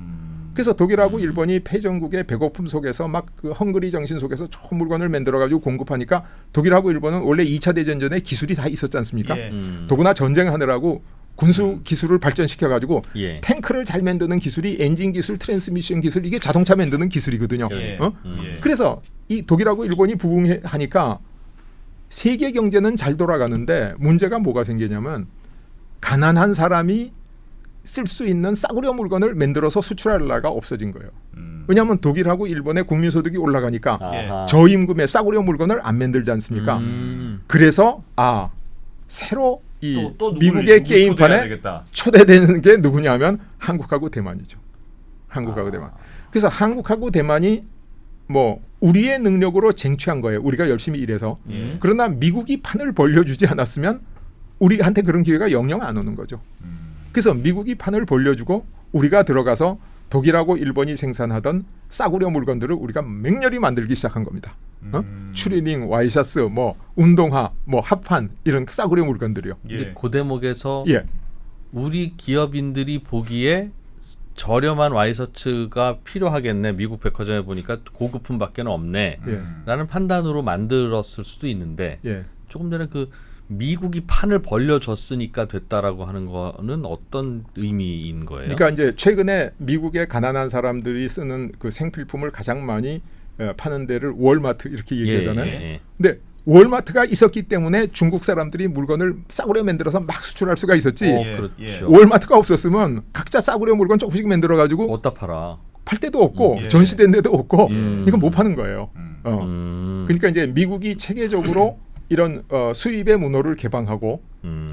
그래서 독일하고 일본이 패전국의 배고픔 속에서 막 그 헝그리 정신 속에서 좋은 물건을 만들어가지고 공급하니까 독일하고 일본은 원래 2차 대전 전에 기술이 다 있었지 않습니까? 예. 더구나 전쟁하느라고 군수 기술을 발전시켜가지고 예. 탱크를 잘 만드는 기술이 엔진 기술, 트랜스미션 기술 이게 자동차 만드는 기술이거든요. 예. 예. 그래서 이 독일하고 일본이 부흥하니까 세계 경제는 잘 돌아가는데 문제가 뭐가 생기냐면 가난한 사람이 쓸 수 있는 싸구려 물건을 만들어서 수출할 나라가 없어진 거예요. 왜냐하면 독일하고 일본의 국민소득이 올라가니까 예. 저임금의 싸구려 물건을 안 만들지 않습니까? 그래서 새로 이 또 미국의 누구 게임판에 초대해야 되겠다. 초대되는 게 누구냐면 한국하고 대만이죠. 한국하고 대만. 그래서 한국하고 대만이 뭐 우리의 능력으로 쟁취한 거예요. 우리가 열심히 일해서. 그러나 미국이 판을 벌려주지 않았으면 우리한테 그런 기회가 영영 안 오는 거죠. 그래서 미국이 판을 벌려주고 우리가 들어가서 독일하고 일본이 생산하던 싸구려 물건들을 우리가 맹렬히 만들기 시작한 겁니다. 추리닝, 와이셔츠, 뭐 운동화, 뭐 합판 이런 싸구려 물건들이요. 근데 그 대목에서 예. 우리 기업인들이 보기에 저렴한 와이셔츠가 필요하겠네. 미국 백화점에 보니까 고급품밖에 없네. 예. 라는 판단으로 만들었을 수도 있는데 예. 조금 전에 그 미국이 판을 벌려줬으니까 됐다라고 하는 거는 어떤 의미인 거예요? 그러니까 이제 최근에 미국의 가난한 사람들이 쓰는 그 생필품을 가장 많이 파는 데를 월마트 이렇게 얘기하잖아요. 예. 근데 월마트가 있었기 때문에 중국 사람들이 물건을 싸구려 만들어서 막 수출할 수가 있었지. 그렇죠. 월마트가 없었으면 각자 싸구려 물건 조금씩 만들어 가지고 어디다 팔아? 팔 데도 없고 예. 전시된 데도 없고 이건 못 파는 거예요. 그러니까 그러니까 이제 미국이 체계적으로 이런 수입의 문호를 개방하고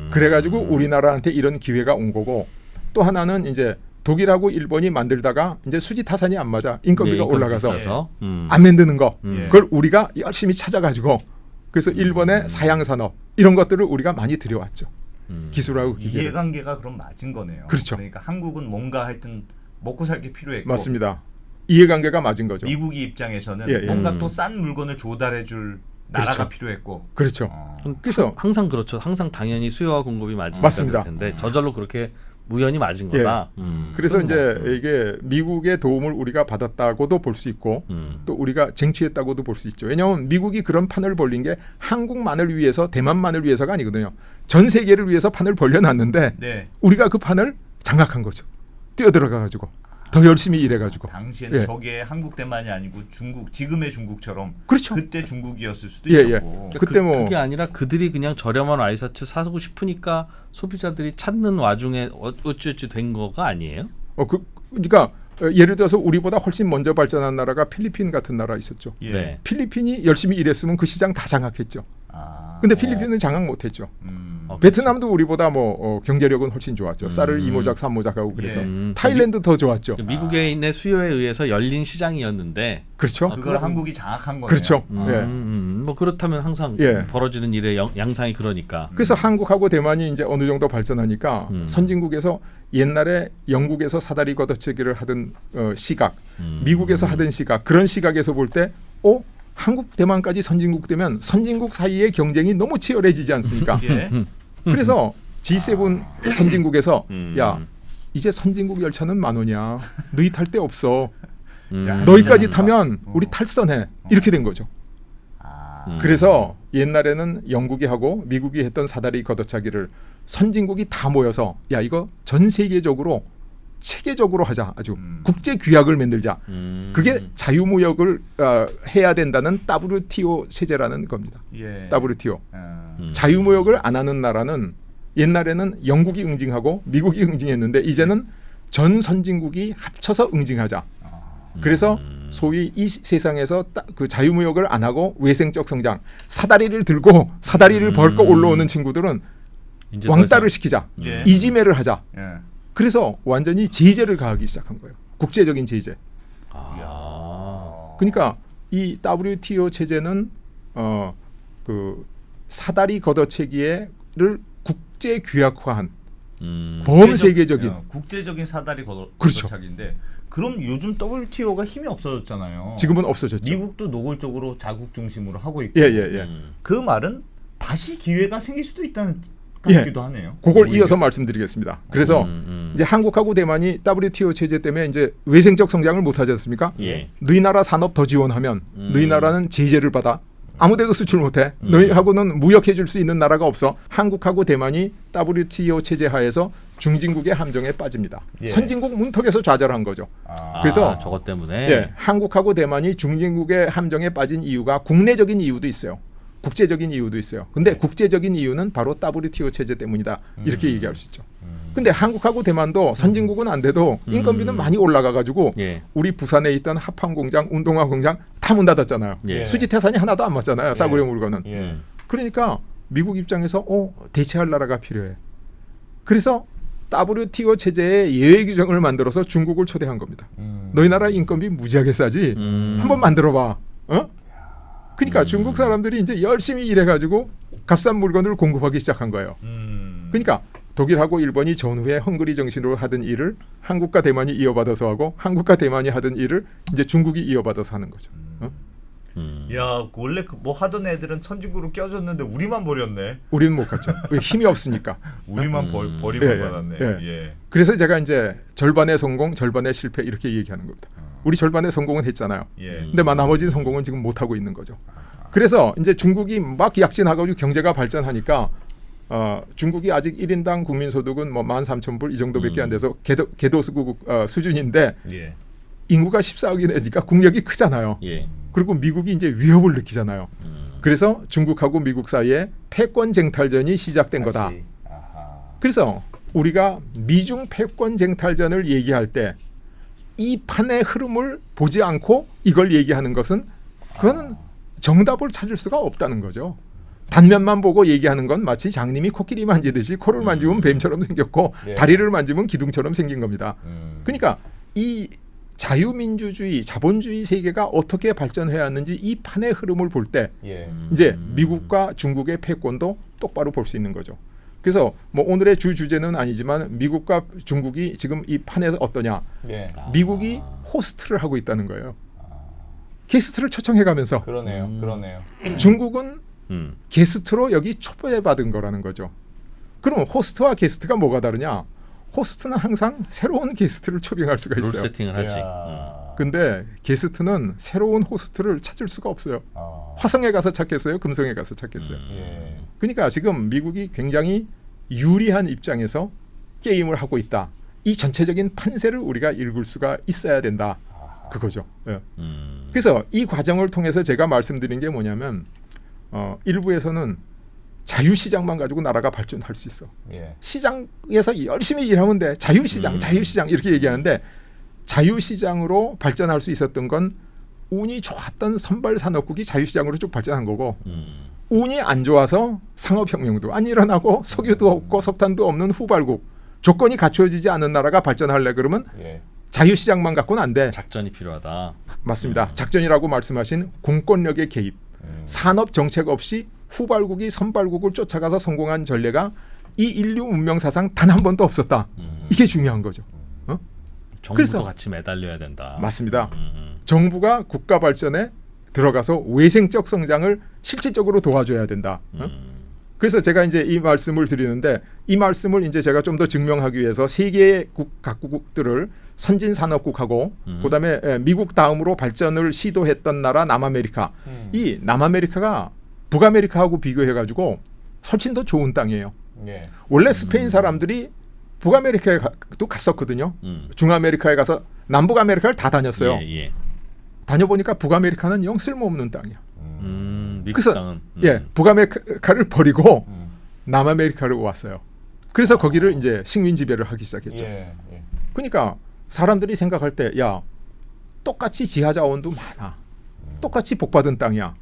그래가지고 우리나라한테 이런 기회가 온 거고 또 하나는 이제 독일하고 일본이 만들다가 이제 수지 타산이 안 맞아 인건비가 올라가서 안 만드는 거 그걸 우리가 열심히 찾아가지고 그래서 일본의 사양 산업 이런 것들을 우리가 많이 들여왔죠. 기술하고 기계. 이해관계가 그럼 맞은 거네요. 그렇죠. 그러니까 한국은 뭔가 하여튼 먹고 살기 필요했고 맞습니다. 이해관계가 맞은 거죠. 미국이 입장에서는 예. 뭔가 또 싼 물건을 조달해줄 나라가 그렇죠. 필요했고. 그렇죠. 그래서 항상 그렇죠. 항상 당연히 수요와 공급이 맞으니까 맞습니다. 그럴 텐데 저절로 그렇게 우연히 맞은 거다. 그래서 그건 이제 뭐, 이게 미국의 도움을 우리가 받았다고도 볼 수 있고 또 우리가 쟁취했다고도 볼 수 있죠. 왜냐하면 미국이 그런 판을 벌린 게 한국만을 위해서 대만만을 위해서가 아니거든요. 전 세계를 위해서 판을 벌려놨는데 네. 우리가 그 판을 장악한 거죠. 뛰어들어가가지고 더 열심히 일해가지고. 당시에는 예. 저게 한국대만이 아니고 중국, 지금의 중국처럼 그렇죠. 그때 중국이었을 수도 예, 있었고. 그때 뭐 그게 아니라 그들이 그냥 저렴한 와이셔츠 사고 싶으니까 소비자들이 찾는 와중에 어찌어찌 된 거가 아니에요? 그러니까 예를 들어서 우리보다 훨씬 먼저 발전한 나라가 필리핀 같은 나라 있었죠. 예. 네. 필리핀이 열심히 일했으면 그 시장 다 장악했죠. 아. 근데 필리핀은 장악 못했죠. 어, 베트남도 우리보다 뭐 경제력은 훨씬 좋았죠. 쌀을 음. 2모작 3모작하고 그래서 예. 타일랜드 더 좋았죠. 미국인의 수요에 의해서 열린 시장이었는데 그렇죠. 그걸 그럼- 한국이 장악한 거네요. 그렇죠. 예. 뭐 그렇다면 항상 예. 벌어지는 일의 양상이 그러니까. 그래서 한국하고 대만이 이제 어느 정도 발전하니까 선진국에서 옛날에 영국에서 사다리 걷어차기를 하던 시각, 미국에서 하던 시각, 그런 시각에서 볼 때 한국 대만까지 선진국 되면 선진국 사이의 경쟁이 너무 치열해지지 않습니까? 예. 그래서 G7 선진국에서 음. 야 이제 선진국 열차는 10,000원이야. 너희 탈 데 없어. 음. 너희까지 타면 우리 탈선해. 이렇게 된 거죠. 아. 그래서 옛날에는 영국이 하고 미국이 했던 사다리 걷어차기를 선진국이 다 모여서 야 이거 전 세계적으로 체계적으로 하자. 아주 국제 규약을 만들자. 그게 자유무역을 해야 된다는 WTO 체제라는 겁니다. 예. WTO. 아. 자유무역을 안 하는 나라는 옛날에는 영국이 응징하고 미국이 응징했는데 이제는 전 선진국이 합쳐서 응징하자. 그래서 소위 이 세상에서 그 자유무역을 안 하고 외생적 성장, 사다리를 들고 사다리를 벌거 올라오는 친구들은 이제 왕따를 시키자. 예. 이지매를 하자. 예. 그래서 완전히 제재를 가하기 시작한 거예요. 국제적인 제재. 그러니까 이 WTO 체제는 그 사다리 걷어채기를 국제 규약화한 범세계적인 국제적인 사다리 그렇죠. 걷어차기인데 그럼 요즘 WTO가 힘이 없어졌잖아요. 지금은 없어졌죠. 미국도 노골적으로 자국 중심으로 하고 있고 예. 그 말은 다시 기회가 생길 수도 있다는 예. 같기도 하네요. 그걸 오히려. 이어서 말씀드리겠습니다. 그래서 이제 한국하고 대만이 WTO 체제 때문에 이제 외생적 성장을 못 하지 않습니까? 예. 너희 나라 산업 더 지원하면 너희 나라는 제재를 받아. 아무데도 수출 못해. 너희하고는 무역해 줄 수 있는 나라가 없어. 한국하고 대만이 WTO 체제 하에서 중진국의 함정에 빠집니다. 예. 선진국 문턱에서 좌절한 거죠. 그래서 저것 때문에 예, 한국하고 대만이 중진국의 함정에 빠진 이유가 국내적인 이유도 있어요. 국제적인 이유도 있어요. 근데 국제적인 이유는 바로 WTO 체제 때문이다. 이렇게 얘기할 수 있죠. 근데 한국하고 대만도 선진국은 안 돼도 인건비는 많이 올라가 가지고 예. 우리 부산에 있던 합판 공장, 운동화 공장 다 문 닫았잖아요. 예. 수지 태산이 하나도 안 맞잖아요. 싸구려 물건은. 예. 그러니까 미국 입장에서 대체할 나라가 필요해. 그래서 WTO 체제에 예외 규정을 만들어서 중국을 초대한 겁니다. 너희 나라 인건비 무지하게 싸지. 한번 만들어봐. 그러니까 중국 사람들이 이제 열심히 일해가지고 값싼 물건을 공급하기 시작한 거예요. 그러니까 독일하고 일본이 전후에 헝그리 정신으로 하던 일을 한국과 대만이 이어받아서 하고 한국과 대만이 하던 일을 이제 중국이 이어받아서 하는 거죠. 야 원래 뭐 하던 애들은 선진국으로 껴줬는데 우리만 버렸네. 우리는 못 갔죠. 왜 힘이 없으니까. 우리만 버리고 예, 예, 받았네. 예. 예. 그래서 제가 이제 절반의 성공, 절반의 실패 이렇게 얘기하는 겁니다. 우리 절반의 성공은 했잖아요. 예. 근데 나머지 성공은 지금 못 하고 있는 거죠. 그래서 이제 중국이 막 약진하고 경제가 발전하니까 중국이 아직 1인당 국민소득은 뭐 13,000불 이 정도밖에 안 돼서 개도수국 수준인데 예. 인구가 14억이 되니까 국력이 크잖아요. 예. 그리고 미국이 이제 위협을 느끼잖아요. 그래서 중국하고 미국 사이에 패권 쟁탈전이 시작된 거다. 다시. 아하. 그래서 우리가 미중 패권 쟁탈전을 얘기할 때 이 판의 흐름을 보지 않고 이걸 얘기하는 것은 그거는 정답을 찾을 수가 없다는 거죠. 단면만 보고 얘기하는 건 마치 장님이 코끼리 만지듯이 코를 만지면 뱀처럼 생겼고 네. 다리를 만지면 기둥처럼 생긴 겁니다. 음. 그러니까 이 자유민주주의, 자본주의 세계가 어떻게 발전해야 하는지 이 판의 흐름을 볼 때 예. 이제 미국과 중국의 패권도 똑바로 볼 수 있는 거죠. 그래서 뭐 오늘의 주제는 아니지만 미국과 중국이 지금 이 판에서 어떠냐. 예. 미국이 호스트를 하고 있다는 거예요. 게스트를 초청해가면서 그러네요. 그러네요. 중국은 게스트로 여기 초대받은 거라는 거죠. 그럼 호스트와 게스트가 뭐가 다르냐? 호스트는 항상 새로운 게스트를 초빙할 수가 룰 있어요. 세팅을 하지. 이야. 근데 게스트는 새로운 호스트를 찾을 수가 없어요. 아. 화성에 가서 찾겠어요? 금성에 가서 찾겠어요? 예. 그러니까 지금 미국이 굉장히 유리한 입장에서 게임을 하고 있다. 이 전체적인 판세를 우리가 읽을 수가 있어야 된다. 그거죠. 예. 그래서 이 과정을 통해서 제가 말씀드린 게 뭐냐면 일부에서는 자유시장만 가지고 나라가 발전할 수 있어. 예. 시장에서 열심히 일하면 돼. 자유시장, 자유시장 이렇게 얘기하는데 자유시장으로 발전할 수 있었던 건 운이 좋았던 선발산업국이 자유시장으로 쭉 발전한 거고 운이 안 좋아서 상업혁명도 안 일어나고 석유도 없고 석탄도 없는 후발국 조건이 갖춰지지 않은 나라가 발전하려 그러면 예. 자유시장만 갖고는 안 돼. 작전이 필요하다. 맞습니다. 작전이라고 말씀하신 공권력의 개입, 산업 정책 없이 후발국이 선발국을 쫓아가서 성공한 전례가 이 인류 문명 사상 단 한 번도 없었다. 이게 중요한 거죠. 정부도 그래서- 같이 매달려야 된다. 맞습니다. 정부가 국가 발전에 들어가서 외생적 성장을 실질적으로 도와줘야 된다. 그래서 제가 이제 이 말씀을 드리는데 이 말씀을 이제 제가 좀 더 증명하기 위해서 세계 각국들을 선진 산업국하고 그다음에 미국 다음으로 발전을 시도했던 나라 남아메리카. 이 남아메리카가 북아메리카하고 비교해 가지고 훨씬 더 좋은 땅이에요. 예. 원래 스페인 사람들이 북아메리카에도 갔었거든요. 중아메리카에 가서 남북아메리카를 다 다녔어요. 예, 예. 다녀보니까 북아메리카는 영 쓸모없는 땅이야. 미국 그래서 땅은 예, 북아메리카를 버리고 음. 남아메리카를 왔어요. 그래서 거기를 이제 식민 지배를 하기 시작했죠. 예. 예. 그러니까 사람들이 생각할 때 야 똑같이 지하 자원도 많아. 똑같이 복받은 땅이야.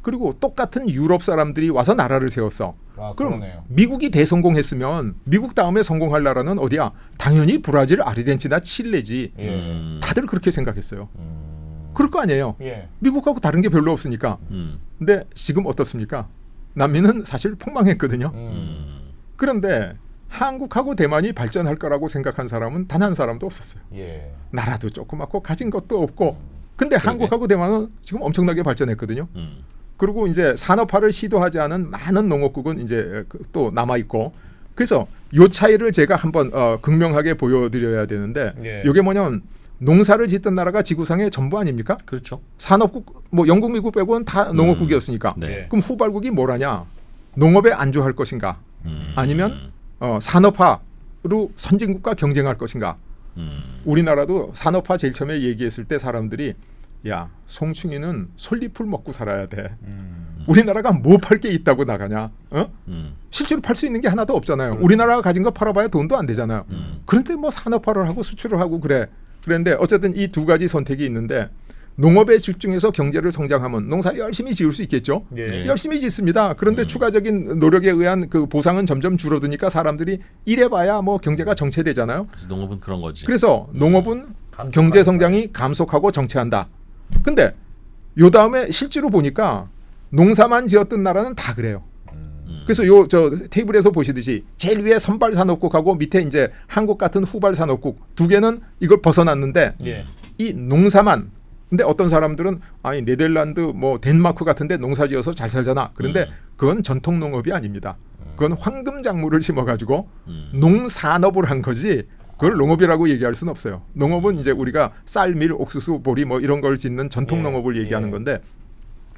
그리고 똑같은 유럽 사람들이 와서 나라를 세웠어. 아, 그럼 그러네요. 미국이 대성공했으면 미국 다음에 성공할 나라는 어디야? 당연히 브라질, 아르헨티나, 칠레지. 예. 다들 그렇게 생각했어요. 그럴 거 아니에요. 예. 미국하고 다른 게 별로 없으니까. 근데 지금 어떻습니까? 남미는 사실 폭망했거든요. 그런데 한국하고 대만이 발전할 거라고 생각한 사람은 단 한 사람도 없었어요. 예. 나라도 조그맣고 가진 것도 없고. 근데 한국하고 대만은 지금 엄청나게 발전했거든요. 그리고 이제 산업화를 시도하지 않은 많은 농업국은 이제 또 남아 있고. 그래서 요 차이를 제가 한번 극명하게 보여드려야 되는데 예. 이게 뭐냐면 농사를 짓던 나라가 지구상의 전부 아닙니까? 그렇죠. 산업국 뭐 영국, 미국 빼고는 다 농업국이었으니까. 네. 그럼 후발국이 뭘 하냐? 농업에 안주할 것인가? 아니면 산업화로 선진국과 경쟁할 것인가? 우리나라도 산업화 제일 처음에 얘기했을 때 사람들이 야 송충이는 솔잎을 먹고 살아야 돼. 우리나라가 뭐 팔 게 있다고 나가냐? 실제로 팔 수 있는 게 하나도 없잖아요. 우리나라가 가진 거 팔아봐야 돈도 안 되잖아요. 그런데 뭐 산업화를 하고 수출을 하고 그래. 그런데 어쨌든 이 두 가지 선택이 있는데 농업에 집중해서 경제를 성장하면 농사 열심히 지을 수 있겠죠. 예. 열심히 짓습니다. 그런데 추가적인 노력에 의한 그 보상은 점점 줄어드니까 사람들이 이래봐야 뭐 경제가 정체되잖아요. 그래서 농업은 그런 거지. 그래서 농업은 감속하니까. 경제 성장이 감속하고 정체한다. 근데 요 다음에 실제로 보니까 농사만 지었던 나라는 다 그래요. 그래서 요 저 테이블에서 보시듯이 제일 위에 선발 산업국하고 밑에 이제 한국 같은 후발 산업국 두 개는 이걸 벗어났는데 예. 이 농사만 근데 어떤 사람들은 아니 네덜란드 뭐 덴마크 같은데 농사지어서 잘 살잖아. 그런데 그건 전통 농업이 아닙니다. 그건 황금 작물을 심어가지고 농산업을 한 거지. 그걸 농업이라고 얘기할 수는 없어요. 농업은 이제 우리가 쌀, 밀, 옥수수, 보리 뭐 이런 걸 짓는 전통 예, 농업을 얘기하는 예. 건데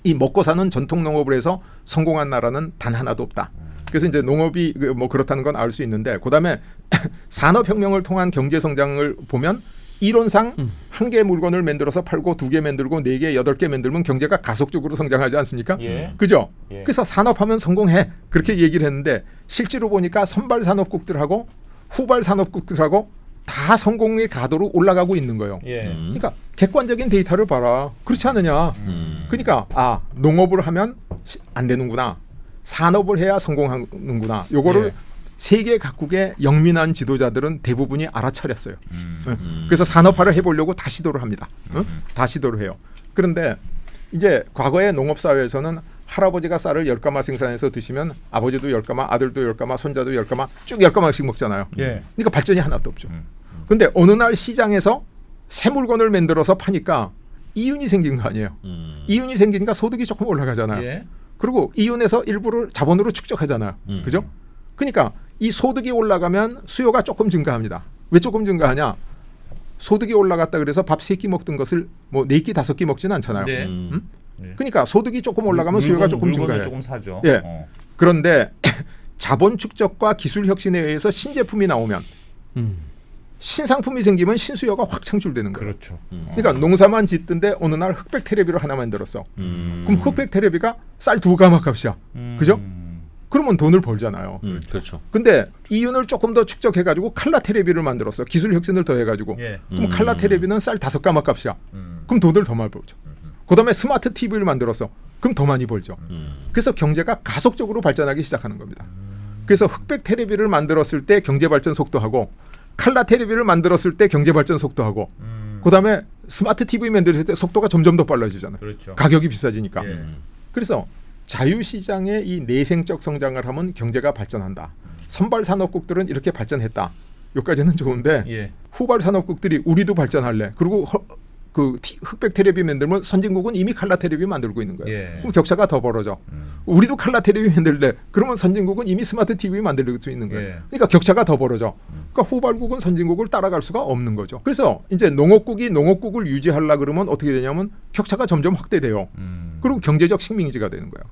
이 먹고 사는 전통 농업을 해서 성공한 나라는 단 하나도 없다. 그래서 이제 농업이 뭐 그렇다는 건 알 수 있는데 그다음에 산업혁명을 통한 경제 성장을 보면 이론상 한 개 물건을 만들어서 팔고 두 개 만들고 네 개, 여덟 개 만들면 경제가 가속적으로 성장하지 않습니까? 예. 그죠? 예. 그래서 산업하면 성공해. 그렇게 얘기를 했는데 실제로 보니까 선발 산업국들하고 후발 산업국들하고 다 성공의 가도로 올라가고 있는 거예요. 예. 그러니까 객관적인 데이터를 봐라. 그렇지 않느냐? 그러니까 농업을 하면 안 되는구나. 산업을 해야 성공하는구나. 요거를 예. 세계 각국의 영민한 지도자들은 대부분이 알아차렸어요. 그래서 산업화를 해보려고 다 시도를 합니다. 다 시도를 해요. 그런데 이제 과거의 농업 사회에서는 할아버지가 쌀을 10가마 생산해서 드시면 아버지도 10가마, 아들도 10가마, 손자도 10가마 쭉 10가마씩 먹잖아요. 예. 그러니까 발전이 하나도 없죠. 근데 어느 날 시장에서 새 물건을 만들어서 파니까 이윤이 생긴 거 아니에요. 이윤이 생기니까 소득이 조금 올라가잖아요. 예. 그리고 이윤에서 일부를 자본으로 축적하잖아요. 그죠? 그러니까 이 소득이 올라가면 수요가 조금 증가합니다. 왜 조금 증가하냐? 소득이 올라갔다 그래서 밥 3끼 먹던 것을 뭐 4끼 5끼 먹지는 않잖아요. 네. 네. 그러니까 소득이 조금 올라가면 수요가 조금 물건을 증가해요. 조금 사죠. 예. 그런데 자본 축적과 기술 혁신에 의해서 신제품이 나오면 신상품이 생기면 신수요가 확 창출되는 거예요. 그렇죠. 그러니까 농사만 짓던데 어느 날 흑백 테레비를 하나 만들었어. 그럼 흑백 테레비가 쌀 2가마 값이야. 그죠? 그러면 돈을 벌잖아요. 그렇죠. 근데 이윤을 조금 더 축적해가지고 칼라 테레비를 만들었어. 기술 혁신을 더 해가지고. 예. 그럼 칼라 테레비는 쌀 5가마 값이야. 그럼 돈을 더 많이 벌죠. 그다음에 스마트 TV를 만들었어. 그럼 더 많이 벌죠. 그래서 경제가 가속적으로 발전하기 시작하는 겁니다. 그래서 흑백 테레비를 만들었을 때 경제 발전 속도하고 칼라 테레비를 만들었을 때 경제 발전 속도하고 그다음에 스마트 TV 만들었을 때 속도가 점점 더 빨라지잖아요. 그렇죠. 가격이 비싸지니까. 예. 그래서 자유시장의 이 내생적 성장을 하면 경제가 발전한다. 선발 산업국들은 이렇게 발전했다. 여기까지는 좋은데 예. 후발 산업국들이 우리도 발전할래. 그리고 흑백 테레비 만들면 선진국은 이미 칼라 테레비 만들고 있는 거예요. 예. 그럼 격차가 더 벌어져. 우리도 칼라 테레비 만들래. 그러면 선진국은 이미 스마트 TV 만들 수 있는 거예요. 예. 그러니까 격차가 더 벌어져. 그러니까 후발국은 선진국을 따라갈 수가 없는 거죠. 그래서 이제 농업국이 농업국을 유지하려 그러면 어떻게 되냐면 격차가 점점 확대돼요. 그리고 경제적 식민지가 되는 거예요.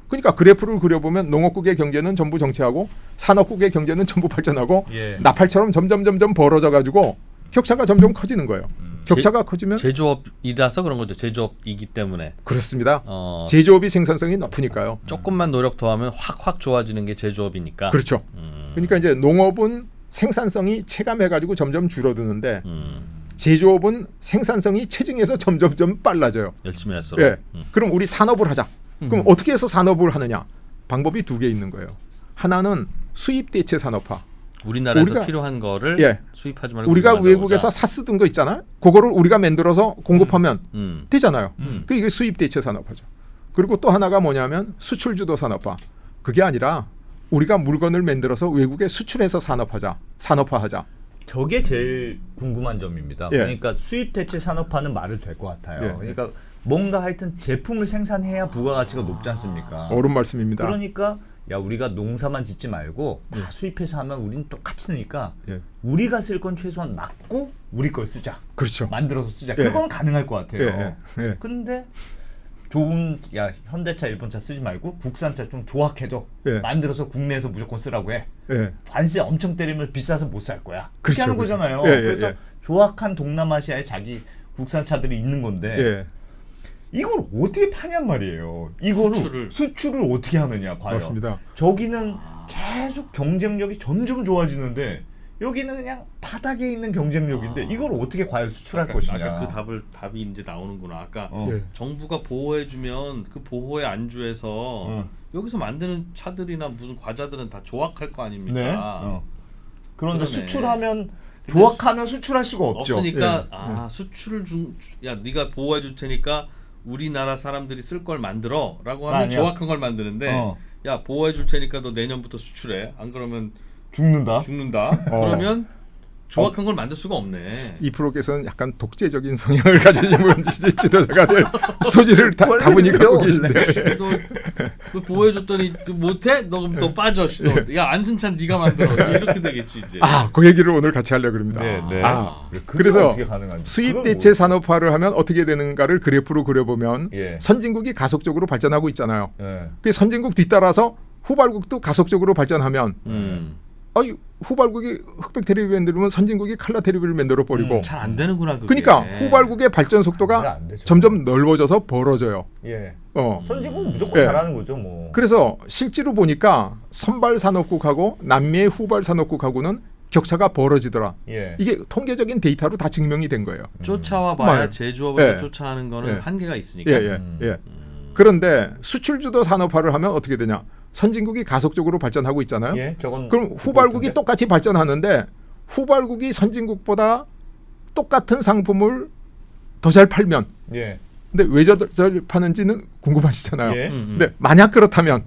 그러니까 그래프를 그려보면 농업국의 경제는 전부 정체하고 산업국의 경제는 전부 발전하고 예. 나팔처럼 점점 벌어져 가지고 격차가 점점 커지는 거예요. 격차가 커지면 제조업이라서 그런 거죠. 제조업이기 때문에. 그렇습니다. 제조업이 생산성이 높으니까요. 조금만 노력 더하면 확 좋아지는 게 제조업이니까. 그렇죠. 그러니까 이제 농업은 생산성이 체감해가지고 점점 줄어드는데 제조업은 생산성이 체증해서 점점 빨라져요. 열심히 할수록. 예. 그럼 우리 산업을 하자. 그럼 어떻게 해서 산업을 하느냐? 방법이 2개 있는 거예요. 하나는 수입 대체 산업화. 우리나라에서 우리가- 필요한 거를 예. 수입하지 말고 우리가 우리나라로 외국에서 오자. 사 쓰던 거 있잖아요. 그거를 우리가 만들어서 공급하면 되잖아요. 그 이게 수입 대체 산업화죠. 그리고 또 하나가 뭐냐면 수출 주도 산업화. 그게 아니라 우리가 물건을 만들어서 외국에 수출해서 산업화하자. 저게 제일 궁금한 점입니다. 예. 그러니까 수입 대체 산업화는 말을 될 것 같아요. 예. 그러니까 뭔가 하여튼 제품을 생산해야 부가가치가 높지 않습니까? 옳은 말씀입니다. 그러니까 야 우리가 농사만 짓지 말고 다 수입해서 하면 우리는 똑같이 쓰니까 예. 우리가 쓸 건 최소한 막고 우리 걸 쓰자. 그렇죠. 만들어서 쓰자. 예. 그건 가능할 것 같아요. 예. 예. 근데 좋은 현대차 일본차 쓰지 말고 국산차 좀 조악해도 예. 만들어서 국내에서 무조건 쓰라고 해. 예. 관세 엄청 때리면 비싸서 못 살 거야. 그렇게 그렇죠, 하는 그렇죠. 거잖아요. 예, 예, 그래서 예. 조악한 동남아시아에 자기 국산차들이 있는 건데 예. 이걸 어떻게 파냔 말이에요. 이거를 수출을 어떻게 하느냐 과연. 맞습니다. 저기는 계속 경쟁력이 점점 좋아지는데 여기는 그냥 바닥에 있는 경쟁력인데 이걸 어떻게 과연 수출할 것이냐. 아까 그 답이 이제 나오는구나. 아까 예. 정부가 보호해주면 그 보호에 안주해서 여기서 만드는 차들이나 무슨 과자들은 다 조악할 거 아닙니까? 네. 그런데 그러네. 수출하면 조악하면 수출할 수가 없죠. 없으니까 수출을 네가 보호해 줄 테니까 우리나라 사람들이 쓸 걸 만들어라고 하면 아니야. 조악한 걸 만드는데 야 보호해 줄 테니까 너 내년부터 수출해. 안 그러면 죽는다. 그러면 조악한 걸 만들 수가 없네. 이 프로께서는 약간 독재적인 성향을 가진 인물 지도자가 될 소지를 다분히 갖고 계신데. 너 보호해줬더니 못해? 너 그럼 또 빠져. 야 안승찬 네가 만들어. 이렇게 되겠지 이제. 그 얘기를 오늘 같이 하려고 합니다. 네. 그래서 어떻게 가능한지. 수입 대체 산업화를 하면 어떻게 되는가를 그래프로 그려보면 예. 선진국이 가속적으로 발전하고 있잖아요. 예. 그 선진국 뒤따라서 후발국도 가속적으로 발전하면 후발국이 흑백 테레비 만들면 선진국이 칼라 테레비를 만들어 버리고 잘 안 되는구나 그게. 그러니까 후발국의 발전 안 속도가 되죠. 점점 넓어져서 벌어져요. 예. 어. 선진국은 무조건 예. 잘하는 거죠, 뭐. 그래서 실제로 보니까 선발 산업국하고 남미의 후발 산업국하고는 격차가 벌어지더라. 예. 이게 통계적인 데이터로 다 증명이 된 거예요. 쫓아와 봐야 맞아요. 제조업에서 예. 쫓아하는 거는 예. 한계가 있으니까. 예. 그런데 수출 주도 산업화를 하면 어떻게 되냐? 선진국이 가속적으로 발전하고 있잖아요. 예, 저건 그럼 후발국이 똑같이 발전하는데 후발국이 선진국보다 똑같은 상품을 더 잘 팔면 예. 근데 왜 잘 파는지는 궁금하시잖아요. 예. 근데 만약 그렇다면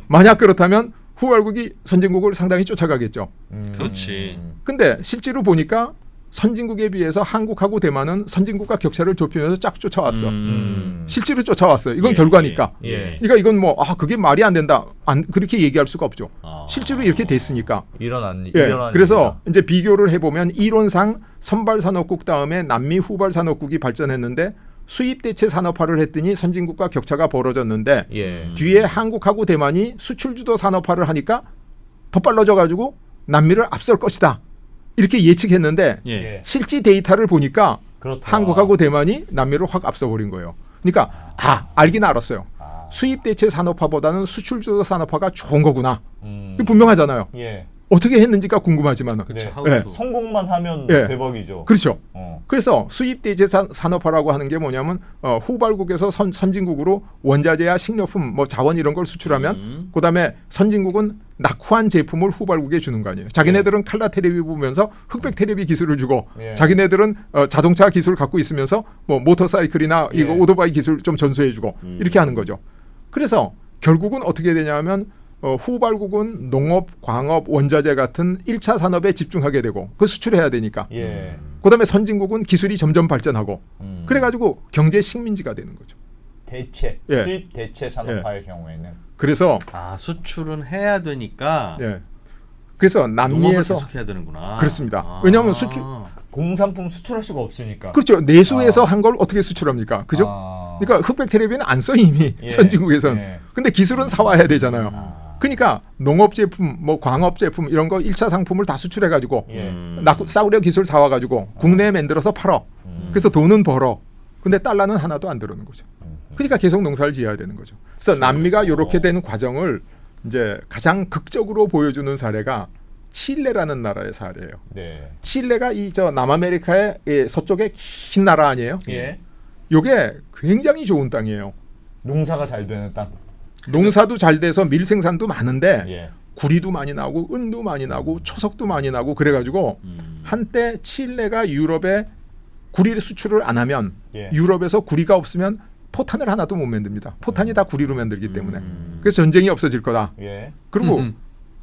만약 그렇다면 후발국이 선진국을 상당히 쫓아가겠죠. 그렇지. 근데 실제로 보니까 선진국에 비해서 한국하고 대만은 선진국과 격차를 좁히면서 쫙 쫓아왔어. 음. 실제로 쫓아왔어요. 이건 예, 결과니까. 예. 그러니까 이건 뭐 그게 말이 안 된다. 그렇게 얘기할 수가 없죠. 아. 실제로 이렇게 됐으니까. 일어난 그래서 이제 비교를 해보면 이론상 선발 산업국 다음에 남미 후발 산업국이 발전했는데 수입 대체 산업화를 했더니 선진국과 격차가 벌어졌는데 예. 뒤에 한국하고 대만이 수출 주도 산업화를 하니까 더 빨라져 가지고 남미를 앞설 것이다. 이렇게 예측했는데 예. 예. 실제 데이터를 보니까 그렇다. 한국하고 대만이 남미를 확 앞서 버린 거예요. 그러니까 알긴 알았어요. 수입 대체 산업화보다는 수출 주도 산업화가 좋은 거구나. 이거 분명하잖아요. 예. 어떻게 했는지가 궁금하지만은. 네. 하우투. 성공만 하면 예. 대박이죠. 그렇죠. 어. 그래서 수입 대체 산업화라고 하는 게 뭐냐면 후발국에서 선진국으로 원자재야 식료품 뭐 자원 이런 걸 수출하면 그다음에 선진국은 낙후한 제품을 후발국에 주는 거 아니에요. 자기네들은 칼라 테레비 보면서 흑백 테레비 기술을 주고 예. 자기네들은 자동차 기술 갖고 있으면서 뭐 모터사이클이나 예. 이거 오토바이 기술 좀 전수해 주고 이렇게 하는 거죠. 그래서 결국은 어떻게 되냐면 후발국은 농업, 광업, 원자재 같은 1차 산업에 집중하게 되고 그 수출해야 되니까. 예. 그다음에 선진국은 기술이 점점 발전하고 그래가지고 경제 식민지가 되는 거죠. 대체 예. 수입 대체 산업화의 경우에는 그래서 수출은 해야 되니까 그래서 농업을 남미에서 계속 해야 되는구나. 그렇습니다. 왜냐하면 수출 공산품 수출할 수가 없으니까. 그렇죠. 내수에서 한 걸 어떻게 수출합니까? 그죠? 아. 그러니까 흑백 텔레비는 안 써 이미 예. 선진국에선. 예. 근데 기술은 사와야 되잖아요. 그러니까 농업 제품, 뭐 광업 제품 이런 거 1차 상품을 다 수출해 가지고 예. 싸구려 기술 사와 가지고 국내에 만들어서 팔어. 그래서 돈은 벌어. 근데 달러는 하나도 안 들어오는 거죠. 그러니까 계속 농사를 지어야 되는 거죠. 그래서 남미가 이렇게 된 과정을 이제 가장 극적으로 보여주는 사례가 칠레라는 나라의 사례예요. 네. 칠레가 남아메리카의 서쪽에 긴 나라 아니에요? 예. 이게 굉장히 좋은 땅이에요. 농사가 잘 되는 땅. 농사도 잘 돼서 밀 생산도 많은데 예. 구리도 많이 나고 은도 많이 나고 초석도 많이 나고 그래가지고 한때 칠레가 유럽에 구리 수출을 안 하면 예. 유럽에서 구리가 없으면 포탄을 하나도 못 만듭니다. 포탄이 다 구리로 만들기 때문에. 그래서 전쟁이 없어질 거다. 예. 그리고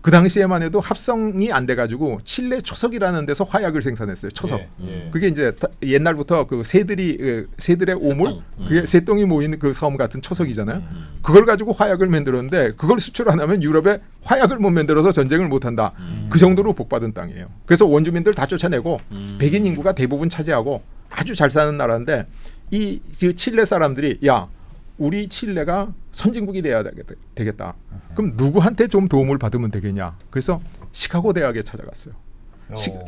그 당시에만 해도 합성이 안 돼가지고 칠레 초석이라는 데서 화약을 생산했어요. 초석. 예. 그게 이제 옛날부터 그 새들의 오물, 그게 새똥이 모인 그 섬 같은 초석이잖아요. 그걸 가지고 화약을 만들었는데 그걸 수출 안 하면 유럽에 화약을 못 만들어서 전쟁을 못 한다. 그 정도로 복받은 땅이에요. 그래서 원주민들 다 쫓아내고 백인 인구가 대부분 차지하고 아주 잘 사는 나라인데 이 칠레 사람들이 우리 칠레가 선진국이 돼야 되겠다. 그럼 누구한테 좀 도움을 받으면 되겠냐. 그래서 시카고 대학에 찾아갔어요.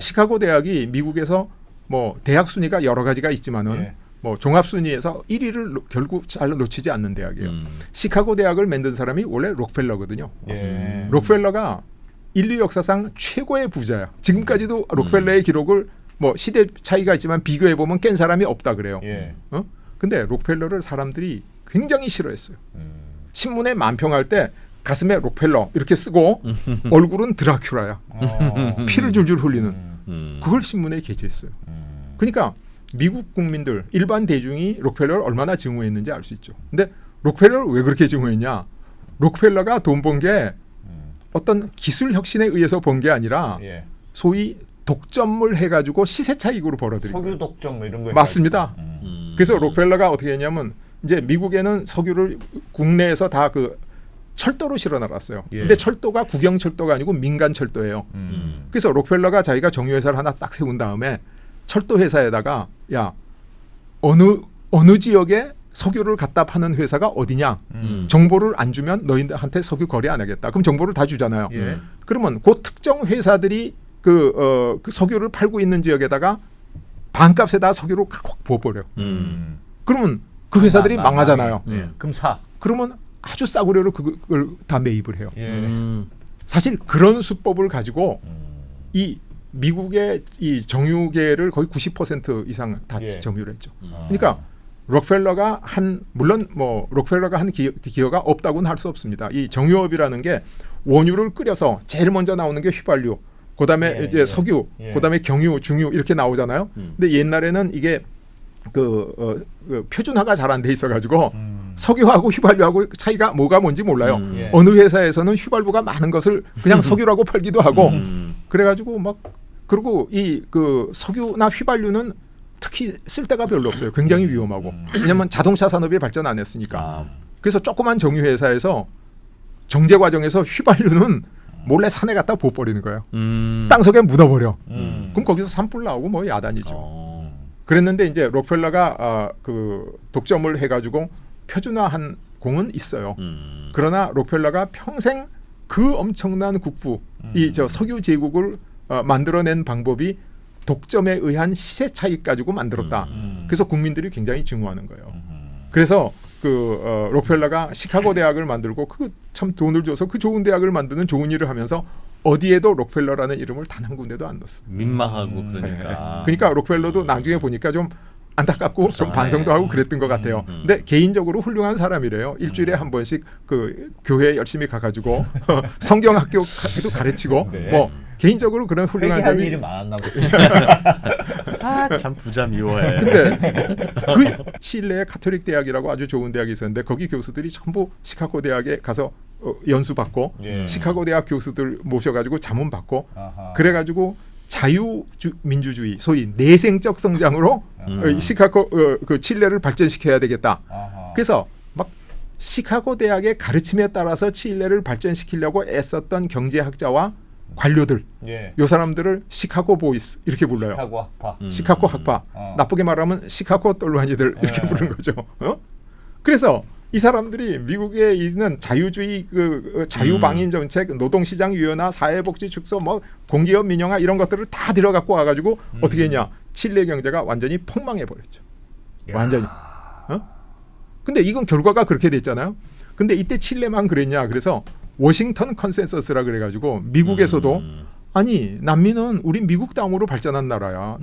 시카고 대학이 미국에서 뭐 대학 순위가 여러 가지가 있지만은 예. 뭐 종합 순위에서 1위를 결국 잘 놓치지 않는 대학이에요. 시카고 대학을 만든 사람이 원래 록펠러거든요. 예. 록펠러가 인류 역사상 최고의 부자야. 지금까지도 록펠러의 기록을 뭐 시대 차이가 있지만 비교해 보면 깬 사람이 없다 그래요. 예. 근데 록펠러를 사람들이 굉장히 싫어했어요. 신문에 만평할 때 가슴에 록펠러 이렇게 쓰고 얼굴은 드라큘라야. 피를 줄줄 흘리는. 그걸 신문에 게재했어요. 그러니까 미국 국민들 일반 대중이 록펠러를 얼마나 증오했는지 알 수 있죠. 근데 록펠러를 왜 그렇게 증오했냐? 록펠러가 돈 번 게 어떤 기술 혁신에 의해서 번 게 아니라 예. 소위 독점을 해가지고 시세 차익으로 벌어들인 거예요. 석유 독점 뭐 이런 거 맞습니다. 그래서 록펠러가 어떻게 했냐면 이제 미국에는 석유를 국내에서 다 그 철도로 실어 나갔어요. 예. 근데 철도가 국영 철도가 아니고 민간 철도예요. 그래서 록펠러가 자기가 정유회사를 하나 딱 세운 다음에 철도 회사에다가 어느 지역에 석유를 갖다 파는 회사가 어디냐 정보를 안 주면 너희한테 석유 거래 안 하겠다. 그럼 정보를 다 주잖아요. 예. 그러면 그 특정 회사들이 그 석유를 팔고 있는 지역에다가 반값에다 석유를 확 부어버려. 그러면 그 회사들이 망하잖아요. 예. 그럼 사. 그러면 아주 싸구려로 그걸 다 매입을 해요. 예. 사실 그런 수법을 가지고 이 미국의 이 정유계를 거의 90% 이상 다 예. 점유를 했죠. 그러니까 록펠러가 물론 뭐 록펠러가 한 기여가 없다고는 할 수 없습니다. 이 정유업이라는 게 원유를 끓여서 제일 먼저 나오는 게 휘발유, 그다음에 예, 이제 예. 석유, 예. 그다음에 경유, 중유 이렇게 나오잖아요. 근데 옛날에는 이게 그 표준화가 잘 안 돼 있어가지고 석유하고 휘발유하고 차이가 뭐가 뭔지 몰라요. 예. 어느 회사에서는 휘발유가 많은 것을 그냥 석유라고 팔기도 하고 그래가지고 막 그리고 이 그 석유나 휘발유는 특히 쓸 데가 별로 없어요. 굉장히 위험하고. 왜냐하면 자동차 산업이 발전 안 했으니까. 아, 그래서 조그만 정유회사에서 정제 과정에서 휘발유는 몰래 산에 갖다 부어버리는 거예요. 땅속에 묻어버려. 그럼 거기서 산불 나오고 뭐 야단이죠. 그랬는데 이제 록펠러가 그 독점을 해가지고 표준화한 공은 있어요. 그러나 록펠러가 평생 그 엄청난 국부, 이 저 석유 제국을 만들어낸 방법이 독점에 의한 시세 차익 가지고 만들었다. 그래서 국민들이 굉장히 증오하는 거예요. 그래서 그 록펠러가 시카고 대학을 만들고 그 참 돈을 줘서 그 좋은 대학을 만드는 좋은 일을 하면서 어디에도 록펠러라는 이름을 단 한 군데도 안 넣었어. 민망하고 그러니까. 그러니까 록펠러도 나중에 보니까 좀 안타깝고 좀 반성도 하고 그랬던 것 같아요. 근데 개인적으로 훌륭한 사람이래요. 일주일에 한 번씩 그 교회 열심히 가가지고 성경학교도 가르치고 네. 뭐 개인적으로 그런 훌륭한 회개할 점이 일이 많았나 보죠. 아, 참 부자 미워해. 근데 그 칠레의 카톨릭 대학이라고 아주 좋은 대학이 있었는데 거기 교수들이 전부 시카고 대학에 가서 연수 받고 예. 시카고 대학 교수들 모셔가지고 자문 받고 아하. 그래가지고 자유민주주의 소위 내생적 성장으로 시카고 그 칠레를 발전시켜야 되겠다. 아하. 그래서 막 시카고 대학의 가르침에 따라서 칠레를 발전시키려고 애썼던 경제학자와 관료들 예. 요 사람들을 시카고 보이스 이렇게 불러요. 시카고 학파. 시카고 학파. 나쁘게 말하면 시카고 똘마니들 이렇게 부르는 거죠. 그래서 이 사람들이 미국에 있는 자유주의 그 자유방임 정책, 노동시장 유연화, 사회복지 축소, 뭐 공기업 민영화 이런 것들을 다 들어갖고 와가지고 어떻게 했냐? 칠레 경제가 완전히 폭망해 버렸죠. 완전히. 근데 이건 결과가 그렇게 됐잖아요. 근데 이때 칠레만 그랬냐? 그래서 워싱턴 컨센서스라 그래가지고 미국에서도 아니 남미는 우리 미국 땅으로 발전한 나라야.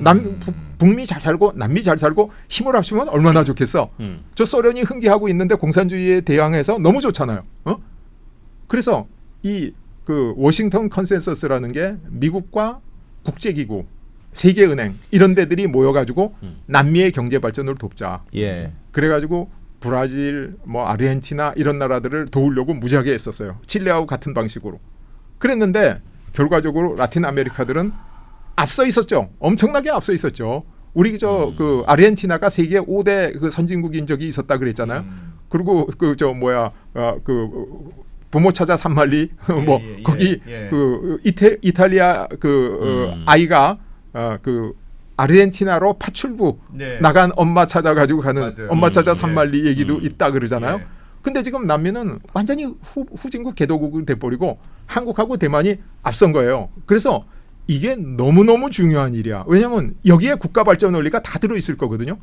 북미 잘 살고 남미 잘 살고 힘을 합치면 얼마나 좋겠어. 저 소련이 흥기하고 있는데 공산주의에 대항해서 너무 좋잖아요. 그래서 이 그 워싱턴 컨센서스라는 게 미국과 국제기구, 세계은행 이런 데들이 모여가지고 남미의 경제 발전을 돕자. 예. 그래가지고 브라질, 뭐 아르헨티나 이런 나라들을 도우려고 무지하게 했었어요. 칠레하고 같은 방식으로. 그랬는데 결과적으로 라틴 아메리카들은 앞서 있었죠. 엄청나게 앞서 있었죠. 우리 저 그 아르헨티나가 세계 5대 그 선진국인 적이 있었다 그랬잖아요. 그리고 그 저 뭐야 그 부모 찾아 산말리 뭐 거기 그 이탈리아 그 아이가 그 아르헨티나로 파출부 네. 나간 엄마 찾아가지고 가는 맞아요. 엄마 찾아 산말리 얘기도 있다 그러잖아요. 예. 근데 지금 남미는 완전히 후진국 개도국이 돼버리고 한국하고 대만이 앞선 거예요. 그래서 이게 너무너무 중요한 일이야. 왜냐하면 여기에 국가 발전 원리가 다 들어있을 거거든요.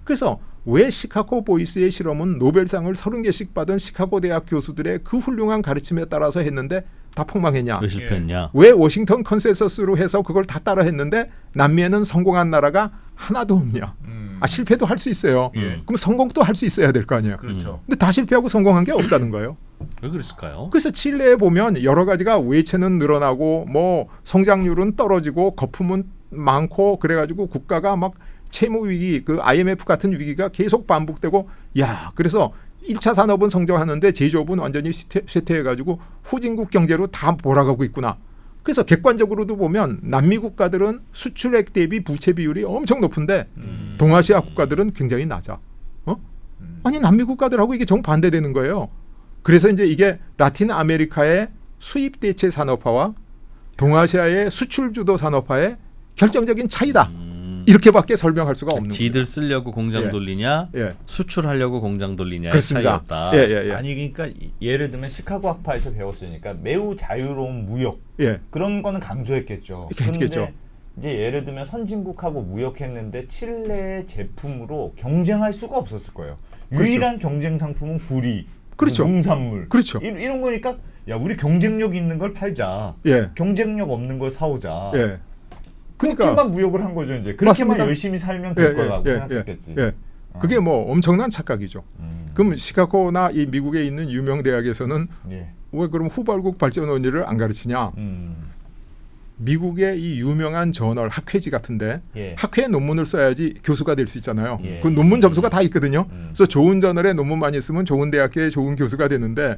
그래서 왜 시카고 보이스의 실험은 노벨상을 30개씩 받은 시카고 대학 교수들의 그 훌륭한 가르침에 따라서 했는데 다 폭망했냐. 왜 실패했냐? 왜 워싱턴 컨센서스로 해서 그걸 다 따라 했는데 남미에는 성공한 나라가 하나도 없냐. 실패도 할 수 있어요. 그럼 성공도 할 수 있어야 될 거 아니에요. 그렇죠. 근데 다 실패하고 성공한 게 없다는 거예요. 왜 그랬을까요? 그래서 칠레에 보면 여러 가지가 외채는 늘어나고 뭐 성장률은 떨어지고 거품은 많고 그래가지고 국가가 막 채무 위기, 그 IMF 같은 위기가 계속 반복되고 그래서 1차 산업은 성장하는데 제조업은 완전히 쇠퇴해가지고 후진국 경제로 다 몰아가고 있구나. 그래서 객관적으로도 보면 남미 국가들은 수출액 대비 부채 비율이 엄청 높은데 동아시아 국가들은 굉장히 낮아. 아니 남미 국가들하고 이게 정반대되는 거예요. 그래서 이제 이게 라틴 아메리카의 수입 대체 산업화와 동아시아의 수출 주도 산업화의 결정적인 차이다. 이렇게밖에 설명할 수가 없는 거예요. 지들 쓰려고 공장 돌리냐, 수출하려고 공장 돌리냐의 그렇습니다. 차이였다. 아니 그러니까 예를 들면 시카고 학파에서 배웠으니까 매우 자유로운 무역 그런 거는 강조했겠죠. 그런데 이제 예를 들면 선진국하고 무역했는데 칠레의 제품으로 경쟁할 수가 없었을 거예요. 유일한 경쟁 상품은 구리, 농산물, 이런 거니까 야 우리 경쟁력 있는 걸 팔자. 경쟁력 없는 걸 사오자. 그렇게만 무역을 한 거죠. 이제 그렇게만 맞습니다. 열심히 살면 될 거라고 생각했겠지. 그게 뭐 엄청난 착각이죠. 그럼 시카고나 이 미국에 있는 유명 대학에서는 왜 그럼 후발국 발전 원리를 안 가르치냐? 미국의 이 유명한 저널 학회지 같은데 학회 논문을 써야지 교수가 될 수 있잖아요. 그 논문 점수가 다 있거든요. 그래서 좋은 저널에 논문 많이 쓰면 좋은 대학교에 좋은 교수가 되는데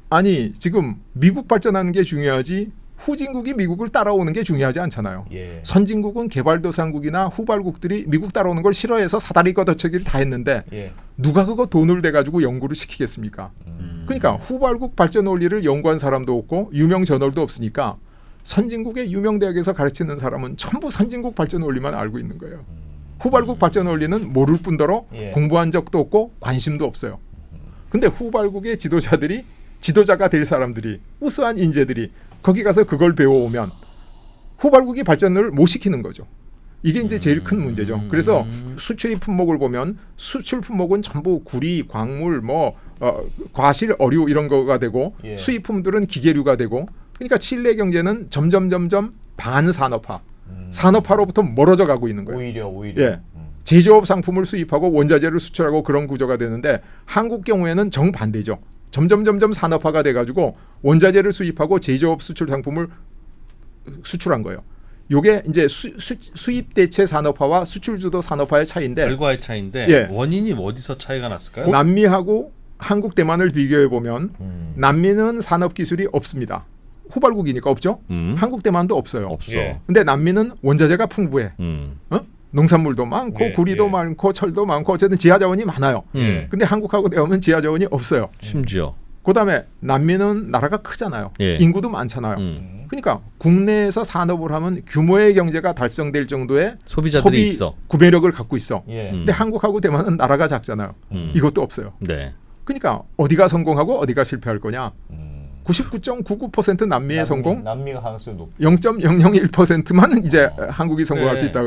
아니 지금 미국 발전하는 게 중요하지 후진국이 미국을 따라오는 게 중요하지 않잖아요. 예. 선진국은 개발도상국이나 후발국들이 미국 따라오는 걸 싫어해서 사다리 걷어차기를 다 했는데 예. 누가 그거 돈을 대가지고 연구를 시키겠습니까? 그러니까 후발국 발전 원리를 연구한 사람도 없고 유명 저널도 없으니까 선진국의 유명 대학에서 가르치는 사람은 전부 선진국 발전 원리만 알고 있는 거예요. 후발국 발전 원리는 모를 뿐더러 예. 공부한 적도 없고 관심도 없어요. 근데 후발국의 지도자들이 지도자가 될 사람들이 우수한 인재들이 거기 가서 그걸 배워오면 후발국이 발전을 못 시키는 거죠. 이게 이제 제일 큰 문제죠. 그래서 수출입 품목을 보면 수출 품목은 전부 구리, 광물, 과실, 어류 이런 거가 되고 예. 수입품들은 기계류가 되고 그러니까 칠레 경제는 점점 반산업화, 산업화로부터 멀어져 가고 있는 거예요. 오히려. 예. 제조업 상품을 수입하고 원자재를 수출하고 그런 구조가 되는데 한국 경우에는 정반대죠. 점점 산업화가 돼가지고 원자재를 수입하고 제조업 수출 상품을 수출한 거예요. 요게 이제 수입 대체 산업화와 수출 주도 산업화의 차이인데 결과의 차이인데 예. 원인이 어디서 차이가 났을까요? 남미하고 한국 대만을 비교해 보면 남미는 산업 기술이 없습니다. 후발국이니까 없죠. 한국 대만도 없어요. 없어. 예. 근데 남미는 원자재가 풍부해. 농산물도 많고 예, 구리도 예. 많고 철도 많고 어쨌든 지하 자원이 많아요. 예. 근데 한국하고 대하면 지하 자원이 없어요. 심지어. 그다음에 남미는 나라가 크잖아요. 예. 인구도 많잖아요. 그러니까 국내에서 산업을 하면 규모의 경제가 달성될 정도의 소비자들이 소비 있어. 구매력을 갖고 있어. 예. 근데 한국하고 대만은 나라가 작잖아요. 이것도 없어요. 네. 그러니까 어디가 성공하고 어디가 실패할 거냐. 99.99% 남미의 성공, 남미가 가능성이 높. 0.001%만 이제 한국이 성공할 네. 수 있다.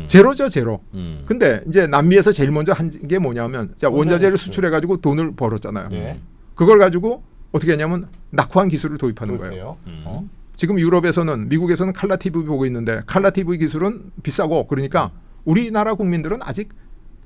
제로죠, 제로. 음. 근데 이제 남미에서 제일 먼저 한 게 뭐냐면 자, 원자재를 수출. 수출해 가지고 돈을 벌었잖아요. 예. 그걸 가지고 어떻게 했냐면 낙후한 기술을 도입하는 거예요. 그렇대요. 지금 유럽에서는 미국에서는 칼라 TV 보고 있는데 칼라 TV 기술은 비싸고 그러니까 우리나라 국민들은 아직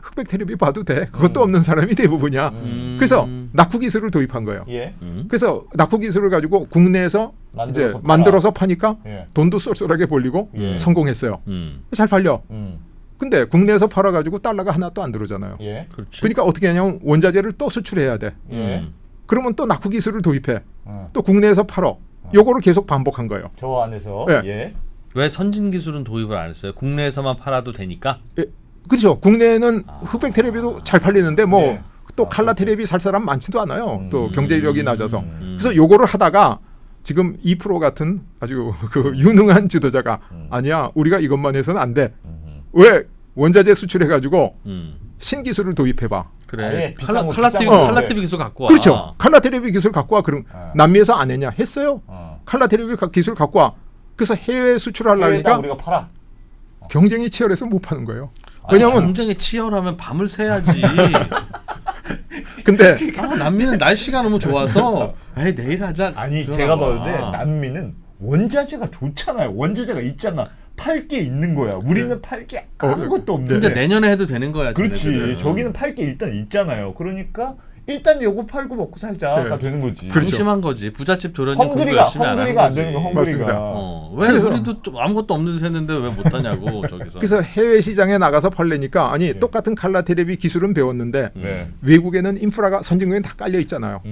흑백 텔레비 봐도 돼. 그것도 없는 사람이 대부분이야. 그래서 낙후 기술을 도입한 거예요. 예. 그래서 낙후 기술을 가지고 국내에서 만들어서 이제 팔아. 만들어서 파니까 예. 돈도 쏠쏠하게 벌리고 예. 성공했어요. 음. 잘 팔려. 음. 근데 국내에서 팔아가지고 달러가 하나도 안 들어오잖아요. 예. 그렇지. 그러니까 어떻게 하냐면 원자재를 또 수출해야 돼. 예. 그러면 또 낙후 기술을 도입해. 어. 또 국내에서 팔어. 요거를 계속 반복한 거예요. 저 안에서 예. 예. 왜 선진 기술은 도입을 안 했어요? 국내에서만 팔아도 되니까. 예, 그렇죠. 국내에는 흑백 텔레비도 잘 팔리는데 뭐 네. 또 칼라 텔레비 살 사람 많지도 않아요. 또 경제력이 낮아서. 음. 그래서 요거를 하다가 지금 2% 같은 아주 그 유능한 지도자가 아니야. 우리가 이것만 해서는 안 돼. 왜 원자재 수출해 가지고 신기술을 도입해 봐. 그래. 아예 비싼 거, 칼라 비싼 TV 거. 칼라 네. TV 기술 갖고 와. 그렇죠. 칼라 텔레비 기술 갖고 와. 그럼 남미에서 안 했냐? 했어요. 칼라 텔레비 기술 갖고 와. 그래서 해외 해외에다 수출하려니까 우리가 팔아. 경쟁이 치열해서 못 파는 거예요. 아니, 왜냐면 경쟁에 치열하면 밤을 새야지. 근데 남미는 날씨가 너무 좋아서 에이 내일 하자. 아니 그러나 제가 봐. 봤을 때 남미는 원자재가 좋잖아요. 원자재가 있잖아. 팔 게 있는 거야. 우리는 팔 게 아무것도 없는데. 그러니까 내년에 해도 되는 거야. 그렇지. 쟤네들은. 저기는 팔 게 일단 있잖아요. 그러니까 일단 요거 팔고 먹고 살자가 네. 되는 거지. 그렇죠. 심한 거지. 부잣집 도련님 공부 헝그리가 열심히 안 하는 헝그리가 안 거지. 되는 거. 맞습니다. 헝그리가. 왜 그래서- 우리도 좀 아무것도 없는 데 했는데 왜 못하냐고 저기서. 그래서 해외 시장에 나가서 팔려니까 아니 똑같은 칼라 텔레비 기술은 배웠는데 네. 외국에는 인프라가 선진국에 다 깔려 있잖아요.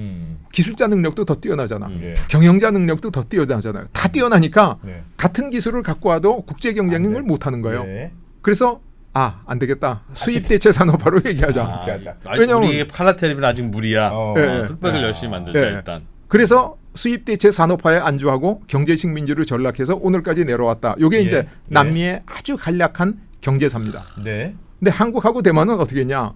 기술자 능력도 더 뛰어나잖아. 예. 경영자 능력도 더 뛰어나잖아요. 다 뛰어나니까 네. 같은 기술을 갖고 와도 국제 경쟁을 못 하는 거예요. 네. 그래서 안 되겠다. 수입 대체 산업화로 얘기하자. 아니, 왜냐면- 우리 칼라 텔레비는 아직 무리야. 어. 예, 예. 흑백을 열심히 만들자 예. 일단. 그래서 수입 대체 산업화에 안주하고 경제식 민주를 전락해서 오늘까지 내려왔다. 요게 예. 이제 예. 남미의 아주 간략한 경제사입니다. 네. 근데 한국하고 대만은 어떻게 했냐?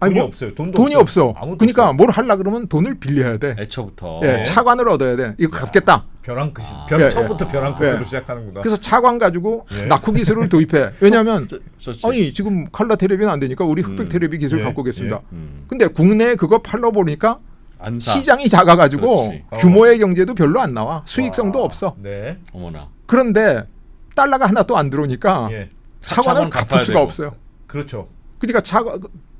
돈이 뭐 없어요. 돈도 돈이 없어. 아무것도 그러니까 없어요. 뭘 하려 그러면 돈을 빌려야 돼. 애초부터. 예, 차관을 얻어야 돼. 이거 갚겠다. 벼랑 끝이. 예, 처음부터 벼랑 끝으로 예. 시작하는구나. 그래서 차관 가지고 예. 낙후 기술을 도입해. 왜냐하면 좋지. 아니 지금 칼라 텔레비는 안 되니까 우리 흑백 텔레비 기술 예, 갖고 오겠습니다. 예. 근데 국내에 그거 팔러 보니까 안 사. 시장이 작아가지고 그렇지. 규모의 경제도 별로 안 나와. 수익성도 없어. 네. 어머나. 그런데 달러가 하나 또 안 들어오니까 예. 차관을 차관 갚을 갚아야 수가 되고. 없어요. 그렇죠. 그러니까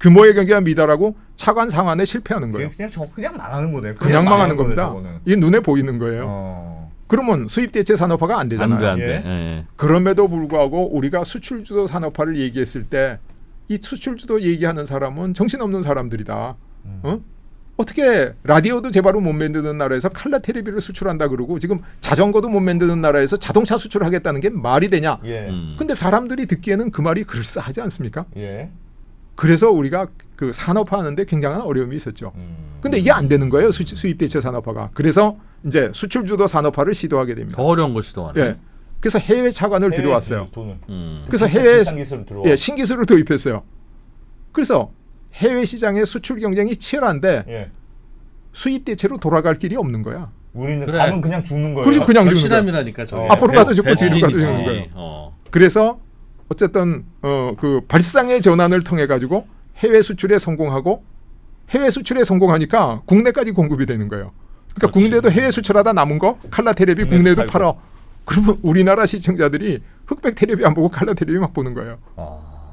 규모의 경제가 미달하고 차관 상환에 실패하는 거예요. 그냥 망하는 거네. 그냥 망하는 겁니다. 저거는. 이게 눈에 보이는 거예요. 어. 그러면 수입 대체 산업화가 안 되잖아요. 안 돼, 안 돼. 예. 예. 그럼에도 불구하고 우리가 수출 주도 산업화를 얘기했을 때 이 수출 주도 얘기하는 사람은 정신없는 사람들이다. 어? 어떻게 라디오도 제대로 못 만드는 나라에서 칼라 텔레비를 수출한다 그러고 지금 자전거도 못 만드는 나라에서 자동차 수출하겠다는 게 말이 되냐? 예. 근데 사람들이 듣기에는 그 말이 그럴싸하지 않습니까? 예. 그래서 우리가 그 산업화하는데 굉장한 어려움이 있었죠. 근데 이게 안 되는 거예요. 수입 대체 산업화가. 그래서 이제 수출 주도 산업화를 시도하게 됩니다. 더 어려운 걸 시도하네. 예. 그래서 해외 차관을 들여왔어요. 돈을. 그래서 해외 기술 들어와. 예, 신기술을 도입했어요. 그래서 해외 시장의 수출 경쟁이 치열한데 예. 수입 대체로 돌아갈 길이 없는 거야. 우리는 그래. 가면 그냥 죽는 거예요. 그렇지, 그냥 죽는 거야. 절실함이라니까 저게. 앞으로 가도 죽고 배수진이지. 뒤로 가도 죽는 거예요. 그래서 어쨌든 그 발상의 전환을 통해 가지고 해외 수출에 성공하고 해외 수출에 성공하니까 국내까지 공급이 되는 거예요. 그러니까 그렇지. 국내도 해외 수출하다 남은 거 칼라 텔레비 국내도 팔아. 그러면 우리나라 시청자들이 흑백 텔레비 안 보고 칼라 텔레비 막 보는 거예요.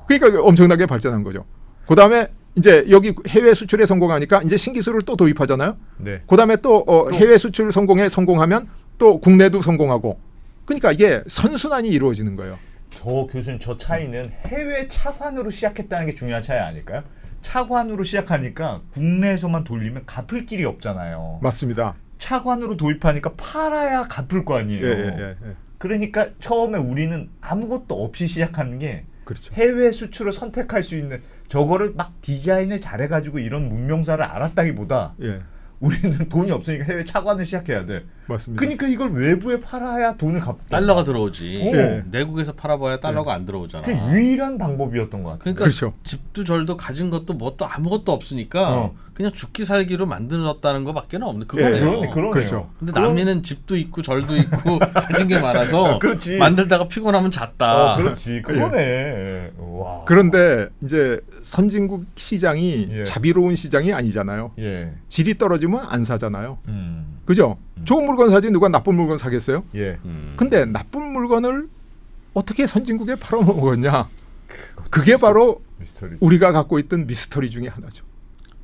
그러니까 엄청나게 발전한 거죠. 그다음에 이제 여기 해외 수출에 성공하니까 이제 신기술을 또 도입하잖아요. 네. 그다음에 또 해외 수출 성공하면 또 국내도 성공하고. 그러니까 이게 선순환이 이루어지는 거예요. 저 교수님 저 차이는 해외 차관으로 시작했다는 게 중요한 차이 아닐까요? 차관으로 시작하니까 국내에서만 돌리면 갚을 길이 없잖아요. 맞습니다. 차관으로 도입하니까 팔아야 갚을 거 아니에요. 예. 그러니까 처음에 우리는 아무것도 없이 시작하는 게 그렇죠. 해외 수출을 선택할 수 있는 저거를 막 디자인을 잘해가지고 이런 문명사를 알았다기보다 예. 우리는 돈이 없으니까 해외 차관을 시작해야 돼. 맞습니다. 그러니까 이걸 외부에 팔아야 돈을 갚. 달러가 들어오지. 예. 내국에서 팔아봐야 달러가 안 들어오잖아. 그 유일한 방법이었던 것 같아요. 그러니까 그렇죠. 집도 절도 가진 것도 뭣도 아무것도 없으니까 그냥 죽기 살기로 만들었다는 것밖에 없는 그거네요. 그러네요. 그렇죠. 근데 남미는 집도 있고 절도 있고 가진 게 많아서 그렇지. 만들다가 피곤하면 잤다. 그렇지. 그거네. 와. 그런데 이제 선진국 시장이 예. 자비로운 시장이 아니잖아요. 예. 질이 떨어지면 안 사잖아요. 그죠? 좋은 물건 사지 누가 나쁜 물건 사겠어요? 예. 근데 나쁜 물건을 어떻게 선진국에 팔아먹었냐? 그게 바로 미스터리. 우리가 갖고 있던 미스터리 중에 하나죠.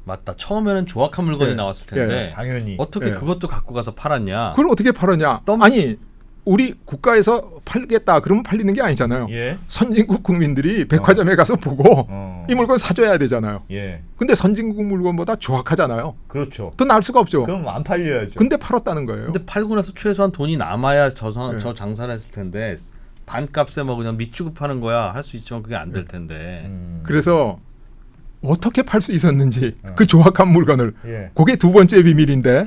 맞다. 처음에는 조악한 물건이 예. 나왔을 텐데 당연히. 어떻게 예. 그것도 갖고 가서 팔았냐? 그걸 어떻게 팔았냐? 아니 우리 국가에서 팔겠다 그러면 팔리는 게 아니잖아요. 예. 선진국 국민들이 백화점에 가서 보고 이 물건 사줘야 되잖아요. 예. 근데 선진국 물건보다 조악하잖아요. 그렇죠. 더 나을 수가 없죠. 그럼 안 팔려야죠. 근데 팔았다는 거예요. 근데 팔고 나서 최소한 돈이 남아야 예. 저 장사를 했을 텐데 반값에 뭐 그냥 밑주급하는 거야 할 수 있지만 그게 안 될 텐데. 그래서 어떻게 팔 수 있었는지 그 조악한 물건을 예. 그게 두 번째 비밀인데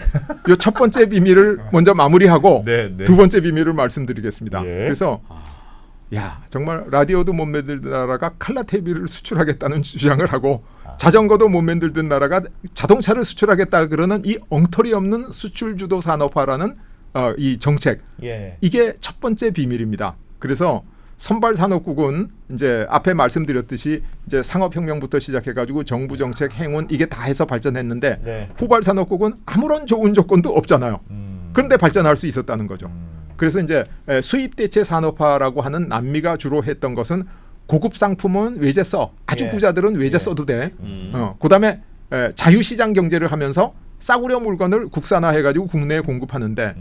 이 첫 번째 비밀을 먼저 마무리하고 네. 두 번째 비밀을 말씀드리겠습니다. 예. 그래서 야 정말 라디오도 못 만들던 나라가 칼라 텔레비를 수출하겠다는 주장을 하고 자전거도 못 만들던 나라가 자동차를 수출하겠다 그러는 이 엉터리 없는 수출 주도 산업화라는 이 정책 예. 이게 첫 번째 비밀입니다. 그래서 선발산업국은 이제 앞에 말씀드렸듯이 이제 상업혁명부터 시작해가지고 정부 정책, 행운 이게 다 해서 발전했는데 네. 후발산업국은 아무런 좋은 조건도 없잖아요. 그런데 발전할 수 있었다는 거죠. 그래서 이제 수입 대체 산업화라고 하는 남미가 주로 했던 것은 고급 상품은 외제 써. 아주 예. 부자들은 외제 써도 돼. 그다음에 자유시장 경제를 하면서 싸구려 물건을 국산화해가지고 국내에 공급하는데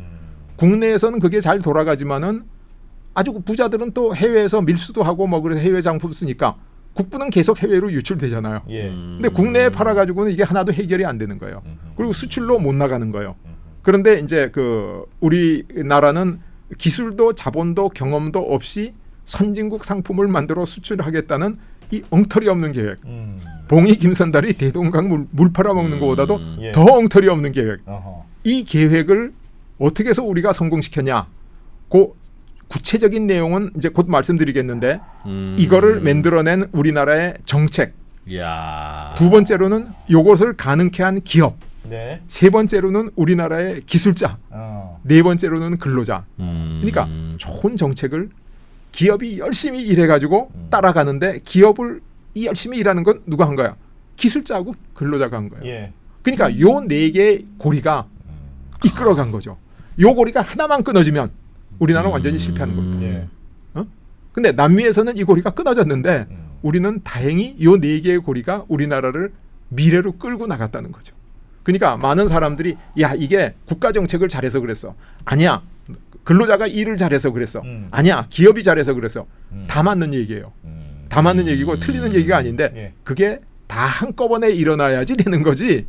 국내에서는 그게 잘 돌아가지만은 아주 부자들은 또 해외에서 밀수도 하고 뭐 그래서 해외 장품 쓰니까 국부는 계속 해외로 유출되잖아요. 예. 근데 국내에 팔아가지고는 이게 하나도 해결이 안 되는 거예요. 그리고 수출로 못 나가는 거예요. 그런데 이제 그 우리나라는 기술도 자본도 경험도 없이 선진국 상품을 만들어 수출하겠다는 이 엉터리 없는 계획. 봉이 김선달이 대동강 물 팔아먹는 것보다도 예. 더 엉터리 없는 계획. 어허. 이 계획을 어떻게 해서 우리가 성공시켰냐? 그 구체적인 내용은 이제 곧 말씀드리겠는데 이거를 만들어낸 우리나라의 정책. 이야. 두 번째로는 이것을 가능케 한 기업. 네. 세 번째로는 우리나라의 기술자. 네 번째로는 근로자. 그러니까 좋은 정책을 기업이 열심히 일해가지고 따라가는데 기업을 이 열심히 일하는 건 누가 한 거야? 기술자하고 근로자가 한 거예요. 예. 그러니까 요 네 개의 고리가 이끌어간 거죠. 요 고리가 하나만 끊어지면 우리나라는 완전히 실패하는 겁니다. 예. 근데 남미에서는 이 고리가 끊어졌는데 우리는 다행히 요 네 개의 고리가 우리나라를 미래로 끌고 나갔다는 거죠. 그러니까 많은 사람들이 야 이게 국가 정책을 잘해서 그랬어. 아니야. 근로자가 일을 잘해서 그랬어. 아니야. 기업이 잘해서 그랬어. 다 맞는 얘기예요. 다 맞는 얘기고 틀리는 얘기가 아닌데 예. 그게 다 한꺼번에 일어나야지 되는 거지.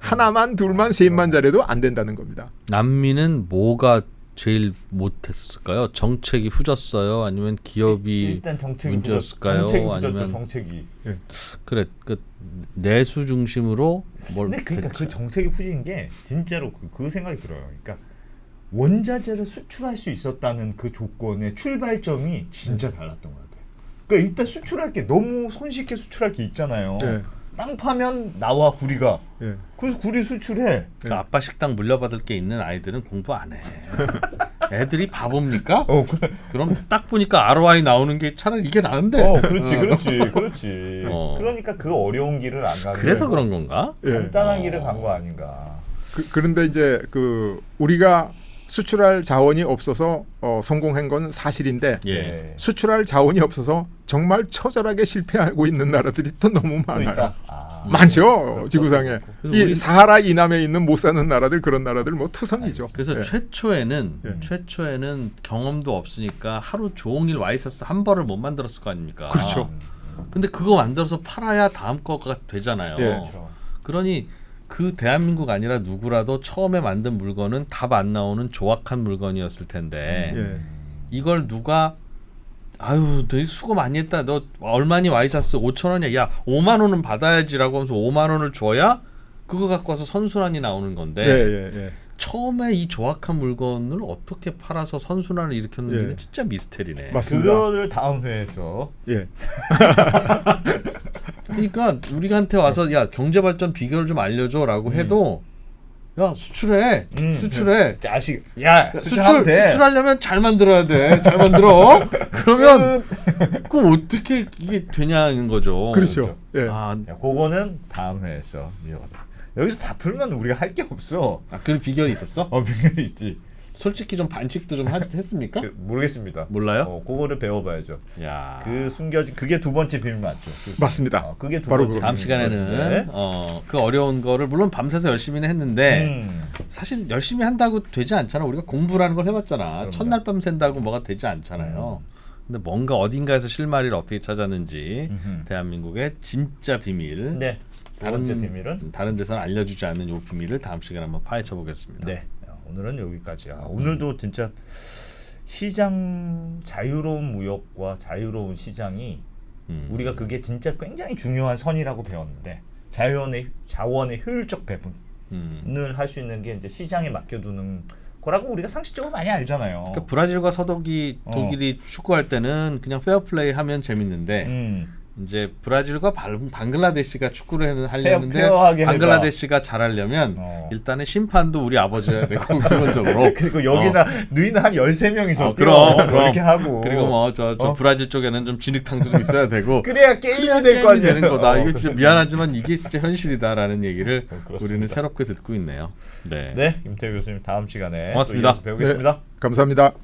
하나만 둘만 셋만 잘해도 안 된다는 겁니다. 남미는 뭐가 제일 못했을까요? 정책이 후졌어요? 아니면 기업이 일단 정책이 문제였을까요? 정책이 후졌죠, 아니면 정책이. 그래 그 내수 중심으로 뭘 근데 그러니까 됐지? 그 정책이 후진 게 진짜로 그 생각이 들어요. 그러니까 원자재를 수출할 수 있었다는 그 조건의 출발점이 진짜 달랐던 것 같아요. 그러니까 일단 수출할 게 너무 손쉽게 수출할 게 있잖아요. 예. 땅 파면 나와 구리가. 예. 그래서 구리 수출해. 그 아빠 식당 물려받을 게 있는 아이들은 공부 안 해. 애들이 바보입니까? 그럼 딱 보니까 ROI 나오는 게 차라리 이게 나은데. 그렇지. 그러니까 그 어려운 길을 안 가는. 그래서 그런 건가? 간단한 길을 간 거 아닌가. 그런데 이제 그 우리가 수출할 자원이 없어서 성공한 건 사실인데 예. 수출할 자원이 없어서 정말 처절하게 실패하고 있는 나라들이 또 너무 많아요. 많죠. 지구상에. 이 우리 사하라 이남에 있는 못 사는 나라들 그런 나라들 뭐 투성이죠. 그래서 예. 최초에는 경험도 없으니까 하루 종일 와이셔츠 한 벌을 못 만들었을 거 아닙니까? 그렇죠. 근데 그거 만들어서 팔아야 다음 거가 되잖아요. 예. 그렇죠. 그러니 그 대한민국 아니라 누구라도 처음에 만든 물건은 답 안 나오는 조악한 물건이었을 텐데 예. 이걸 누가 아유 너 수고 많이 했다. 너 얼마니 와이셔츠 5,000원이야. 야 5만 원은 받아야지라고 하면서 5만 원을 줘야 그거 갖고 와서 선순환이 나오는 건데 예. 처음에 이 조악한 물건을 어떻게 팔아서 선순환을 일으켰는지는 예. 진짜 미스테리네. 맞습니다. 그거를 다음 회에서 예. 그러니까 우리한테 와서 야 경제발전 비결을 좀 알려줘라고 해도 야 수출해. 자식 야 수출하면 돼. 수출하려면 잘 만들어야 돼. 잘 만들어. 그러면 그럼 어떻게 이게 되냐는 거죠. 그렇죠. 예. 아, 그거는 다음 회에서 여기서 다 풀면 우리가 할 게 없어. 그 비결이 있었어? 비밀이 있지. 솔직히 좀 반칙도 좀 했습니까? 모르겠습니다. 몰라요? 그거를 배워봐야죠. 야. 그 숨겨진 그게 두 번째 비밀 맞죠? 맞습니다. 그게 두 바로 번째. 다음 비밀인 시간에는 거지. 그 어려운 거를 물론 밤새서 열심히는 했는데 사실 열심히 한다고 되지 않잖아. 우리가 공부라는 걸 해봤잖아. 그럼요. 첫날 밤 샌다고 뭐가 되지 않잖아요. 근데 뭔가 어딘가에서 실마리를 어떻게 찾았는지 대한민국의 진짜 비밀. 네. 두 번째 비밀은 다른 데서는 알려주지 않는 요 비밀을 다음 시간에 한번 파헤쳐 보겠습니다. 네. 오늘은 여기까지야. 오늘도 진짜 시장 자유로운 무역과 자유로운 시장이 우리가 그게 진짜 굉장히 중요한 선이라고 배웠는데 자원의 효율적 배분을 할 수 있는 게 이제 시장에 맡겨두는 거라고 우리가 상식적으로 많이 알잖아요. 그러니까 브라질과 서독이 독일이 축구할 때는 그냥 페어플레이 하면 재밌는데 이제 브라질과 방글라데시가 축구를 하려는데 페어하게 방글라데시가 잘하려면 일단은 심판도 우리 아버지여야 되고 기본적으로 그리고 여기나 누이는 한 13명 있어. 그럼 이렇게 하고. 그리고 뭐 저 브라질 쪽에는 좀 진흙탕도 좀 있어야 되고 그래야 게임이 될 거 아니야. 되는 거다. 이거 진짜 미안하지만 이게 진짜 현실이다라는 얘기를 그렇습니다. 우리는 새롭게 듣고 있네요. 네. 네, 김태우 교수님 다음 시간에 고맙습니다. 또 이어서 배우겠습니다. 감사합니다.